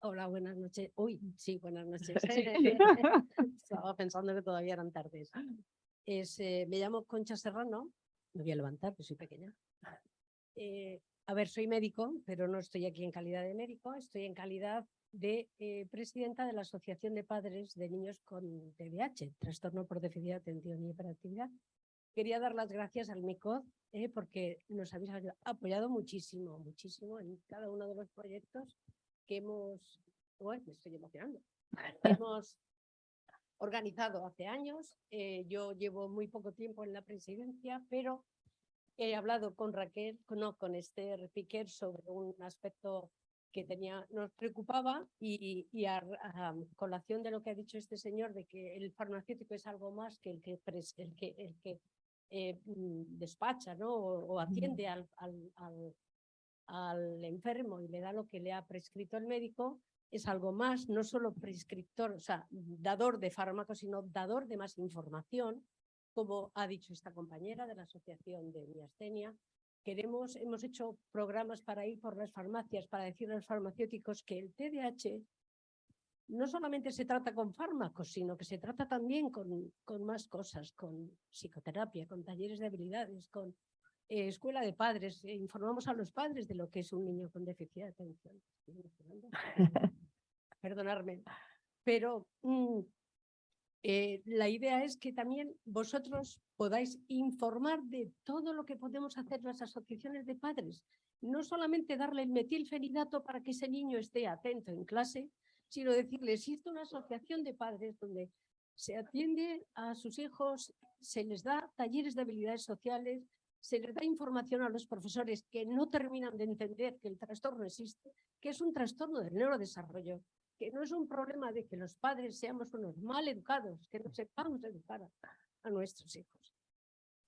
Hola, buenas noches. Uy, sí, buenas noches. Sí. Estaba pensando que todavía eran tardes. Me llamo Concha Serrano, me voy a levantar, que soy pequeña. A ver, soy médico, pero no estoy aquí en calidad de médico, estoy en calidad de presidenta de la Asociación de Padres de Niños con TDAH, Trastorno por Déficit de Atención y Hiperactividad. Quería dar las gracias al MICOF porque nos habéis apoyado muchísimo, muchísimo en cada uno de los proyectos que hemos, bueno, me estoy emocionando, hemos organizado hace años. Yo llevo muy poco tiempo en la presidencia, pero he hablado con Raquel, con Esther Piquer sobre un aspecto que nos preocupaba y a colación de lo que ha dicho este señor de que el farmacéutico es algo más que el que despacha, ¿no? o atiende al enfermo y le da lo que le ha prescrito el médico, es algo más, no solo prescriptor, o sea, dador de fármacos, sino dador de más información, como ha dicho esta compañera de la Asociación de Miastenia. Hemos hecho programas para ir por las farmacias, para decir a los farmacéuticos que el TDAH no solamente se trata con fármacos, sino que se trata también con más cosas, con psicoterapia, con talleres de habilidades, con escuela de padres. Informamos a los padres de lo que es un niño con déficit de atención. Perdonadme. Pero la idea es que también vosotros podáis informar de todo lo que podemos hacer las asociaciones de padres. No solamente darle el metilfenidato para que ese niño esté atento en clase, sino decirles, existe una asociación de padres donde se atiende a sus hijos, se les da talleres de habilidades sociales, se les da información a los profesores que no terminan de entender que el trastorno existe, que es un trastorno del neurodesarrollo, que no es un problema de que los padres seamos unos mal educados, que no sepamos educar a nuestros hijos.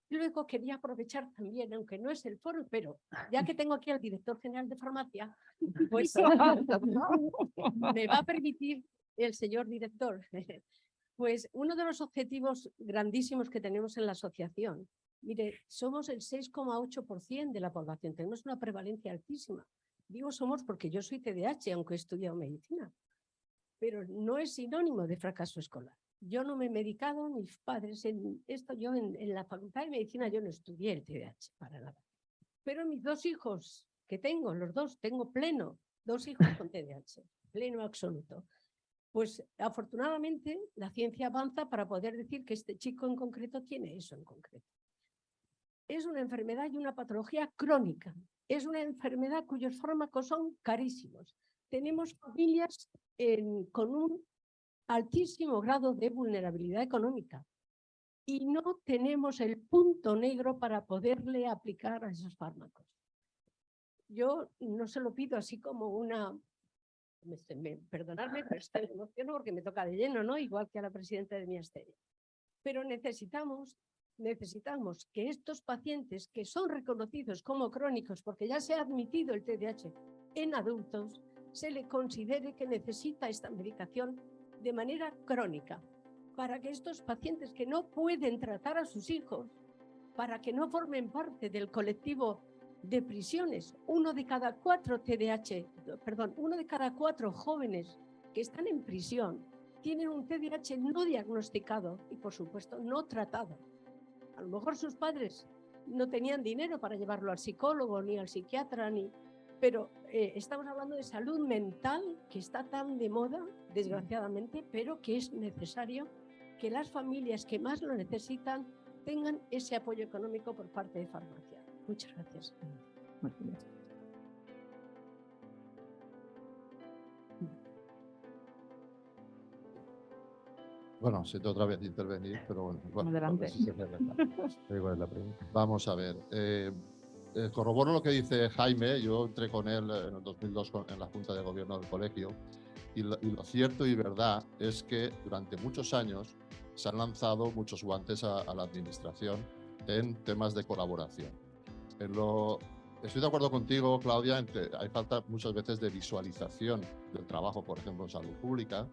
Luego quería aprovechar también, aunque no es el foro, pero ya que tengo aquí al director general de farmacia, pues me va a permitir el señor director. Pues uno de los objetivos grandísimos que tenemos en la asociación, mire, somos el 6,8% de la población, tenemos una prevalencia altísima. Digo somos porque yo soy TDAH, aunque he estudiado medicina, pero no es sinónimo de fracaso escolar. Yo no me he medicado, mis padres, en la facultad de medicina yo no estudié el TDAH para nada. Pero mis dos hijos que tengo, los dos, tengo pleno, 2 hijos con TDAH, pleno absoluto. Pues afortunadamente la ciencia avanza para poder decir que este chico en concreto tiene eso en concreto. Es una enfermedad y una patología crónica. Es una enfermedad cuyos fármacos son carísimos. Tenemos familias con un altísimo grado de vulnerabilidad económica y no tenemos el punto negro para poderle aplicar a esos fármacos. Yo no se lo pido así como una... Perdonadme, pero me emociono porque me toca de lleno, ¿no? Igual que a la presidenta de Ministerio. Pero necesitamos que estos pacientes que son reconocidos como crónicos, porque ya se ha admitido el TDAH en adultos, se le considere que necesita esta medicación de manera crónica, para que estos pacientes que no pueden tratar a sus hijos, para que no formen parte del colectivo de prisiones, uno de cada 4 jóvenes que están en prisión tienen un TDAH no diagnosticado y, por supuesto, no tratado. A lo mejor sus padres no tenían dinero para llevarlo al psicólogo, ni al psiquiatra, pero estamos hablando de salud mental, que está tan de moda, desgraciadamente, pero que es necesario que las familias que más lo necesitan tengan ese apoyo económico por parte de farmacia. Muchas gracias. Bueno, siento otra vez intervenir, pero bueno. Adelante. Vamos a ver. Corroboro lo que dice Jaime. Yo entré con él en el 2002 en la Junta de Gobierno del colegio y lo cierto y verdad es que durante muchos años se han lanzado muchos guantes a la administración en temas de colaboración. Estoy de acuerdo contigo, Claudia, en que hay falta muchas veces de visualización del trabajo, por ejemplo, en salud pública,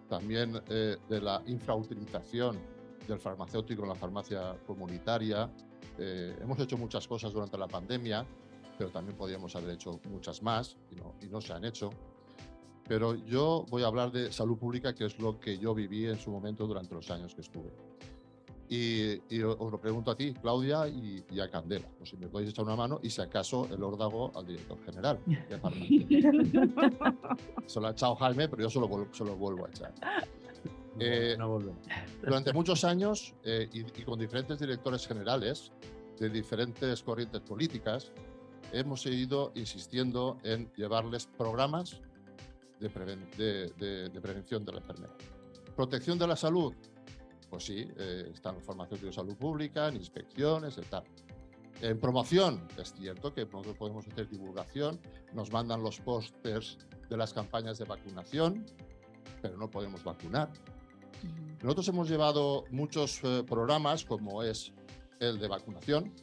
también de la infrautilización del farmacéutico en la farmacia comunitaria. Hemos hecho muchas cosas durante la pandemia, pero también podríamos haber hecho muchas más y no se han hecho. Pero yo voy a hablar de salud pública, que es lo que yo viví en su momento durante los años que estuve. Y os lo pregunto a ti, Claudia, y a Candela, pues si me podéis echar una mano y si acaso el órdago al director general de farmacia. Se lo ha echado Jaime, pero yo se lo vuelvo a echar. Durante muchos años y con diferentes directores generales de diferentes corrientes políticas, hemos seguido insistiendo en llevarles programas de prevención de la enfermedad. Protección de la salud. Pues sí, están los farmacéuticos de salud pública, en inspecciones y tal. En promoción, es cierto que nosotros podemos hacer divulgación, nos mandan los pósters de las campañas de vacunación, pero no podemos vacunar. Nosotros hemos llevado muchos programas, como es el de vacunación,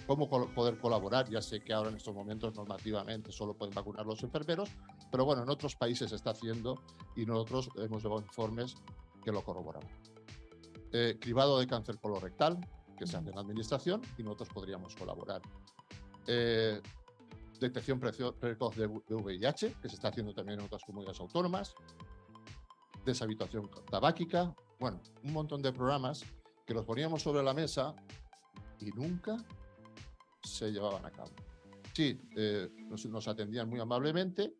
cómo poder colaborar. Ya sé que ahora en estos momentos normativamente solo pueden vacunar los enfermeros, pero bueno, en otros países se está haciendo y nosotros hemos llevado informes que lo corroboran. Cribado de cáncer colorectal, que se hace en la administración y nosotros podríamos colaborar. Detección precoz de VIH, que se está haciendo también en otras comunidades autónomas. Deshabituación tabáquica. Bueno, un montón de programas que los poníamos sobre la mesa y nunca se llevaban a cabo. Sí, nos atendían muy amablemente.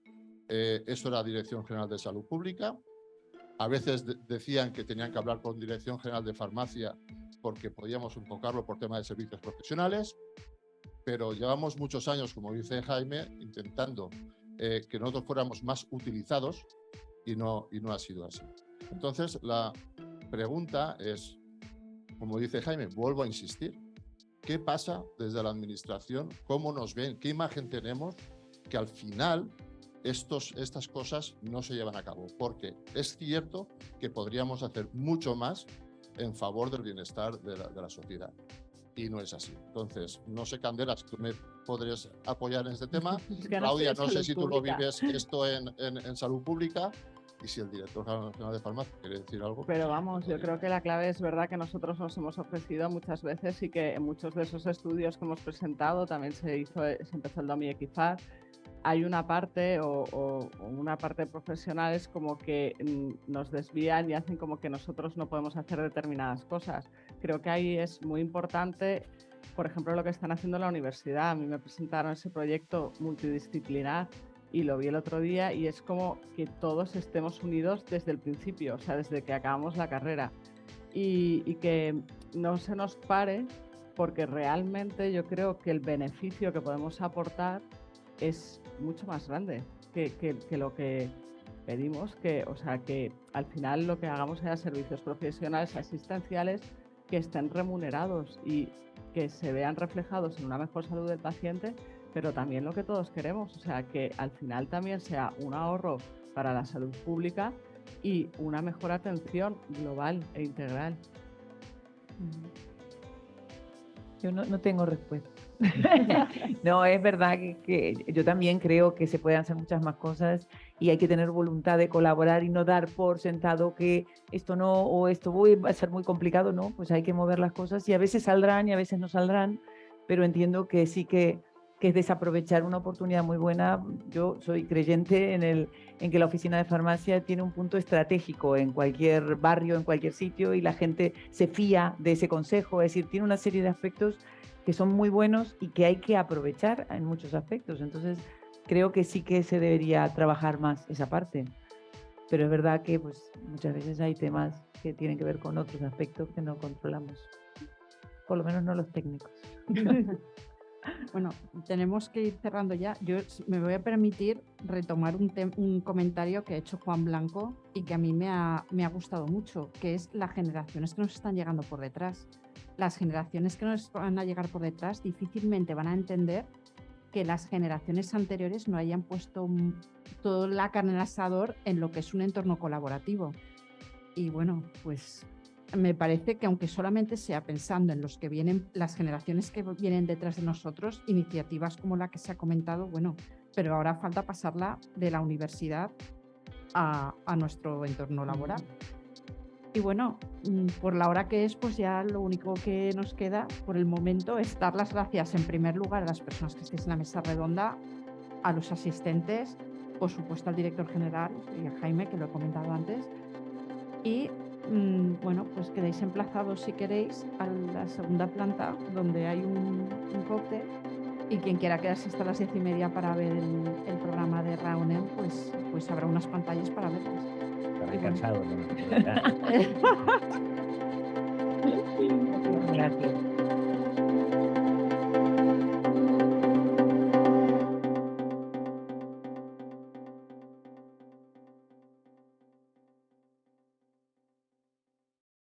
Eso era la Dirección General de Salud Pública. A veces decían que tenían que hablar con Dirección General de Farmacia porque podíamos enfocarlo por tema de servicios profesionales, pero llevamos muchos años, como dice Jaime, intentando que nosotros fuéramos más utilizados y no ha sido así. Entonces, la pregunta es, como dice Jaime, vuelvo a insistir, ¿qué pasa desde la administración? ¿Cómo nos ven? ¿Qué imagen tenemos? Que al final estas cosas no se llevan a cabo, porque es cierto que podríamos hacer mucho más en favor del bienestar de la sociedad. Y no es así. Entonces, no sé, Candela, si tú me podrías apoyar en este tema. Claudia, no sé si tú lo vives esto en salud pública, y si el director general de farmacia quiere decir algo. Pero vamos, yo creo que la clave es verdad que nosotros nos hemos ofrecido muchas veces y que en muchos de esos estudios que hemos presentado también se empezó el DOMI Equifar. Hay una parte o una parte de profesionales como que nos desvían y hacen como que nosotros no podemos hacer determinadas cosas. Creo que ahí es muy importante, por ejemplo, lo que están haciendo en la universidad. A mí me presentaron ese proyecto multidisciplinar y lo vi el otro día y es como que todos estemos unidos desde el principio, o sea, desde que acabamos la carrera y que no se nos pare, porque realmente yo creo que el beneficio que podemos aportar es mucho más grande que lo que pedimos, o sea, que al final lo que hagamos sea servicios profesionales asistenciales que estén remunerados y que se vean reflejados en una mejor salud del paciente, pero también lo que todos queremos, o sea, que al final también sea un ahorro para la salud pública y una mejor atención global e integral. Yo no tengo respuesta. No, es verdad que yo también creo que se pueden hacer muchas más cosas y hay que tener voluntad de colaborar y no dar por sentado que esto no o esto va a ser muy complicado, ¿no? Pues hay que mover las cosas y a veces saldrán y a veces no saldrán, pero entiendo que sí que es desaprovechar una oportunidad muy buena. Yo soy creyente en que la oficina de farmacia tiene un punto estratégico en cualquier barrio, en cualquier sitio, y la gente se fía de ese consejo. Es decir, tiene una serie de aspectos que son muy buenos y que hay que aprovechar en muchos aspectos. Entonces, creo que sí que se debería trabajar más esa parte. Pero es verdad que pues, muchas veces hay temas que tienen que ver con otros aspectos que no controlamos. Por lo menos no los técnicos. Bueno, tenemos que ir cerrando ya. Yo me voy a permitir retomar un comentario que ha hecho Juan Blanco y que a mí me ha gustado mucho, que es las generaciones que nos están llegando por detrás. Las generaciones que nos van a llegar por detrás difícilmente van a entender que las generaciones anteriores no hayan puesto toda la carne al asador en lo que es un entorno colaborativo. Y bueno, pues me parece que aunque solamente sea pensando en los que vienen, las generaciones que vienen detrás de nosotros, iniciativas como la que se ha comentado, bueno, pero ahora falta pasarla de la universidad a nuestro entorno laboral. Y bueno, por la hora que es, pues ya lo único que nos queda por el momento es dar las gracias en primer lugar a las personas que estéis en la mesa redonda, a los asistentes, por supuesto al director general y a Jaime, que lo he comentado antes, y bueno, pues quedáis emplazados si queréis a la segunda planta donde hay un cóctel y quien quiera quedarse hasta las 10:30 para ver el programa de Raunem, pues habrá unas pantallas para verlas. Estarán cansados, ¿no? Gracias.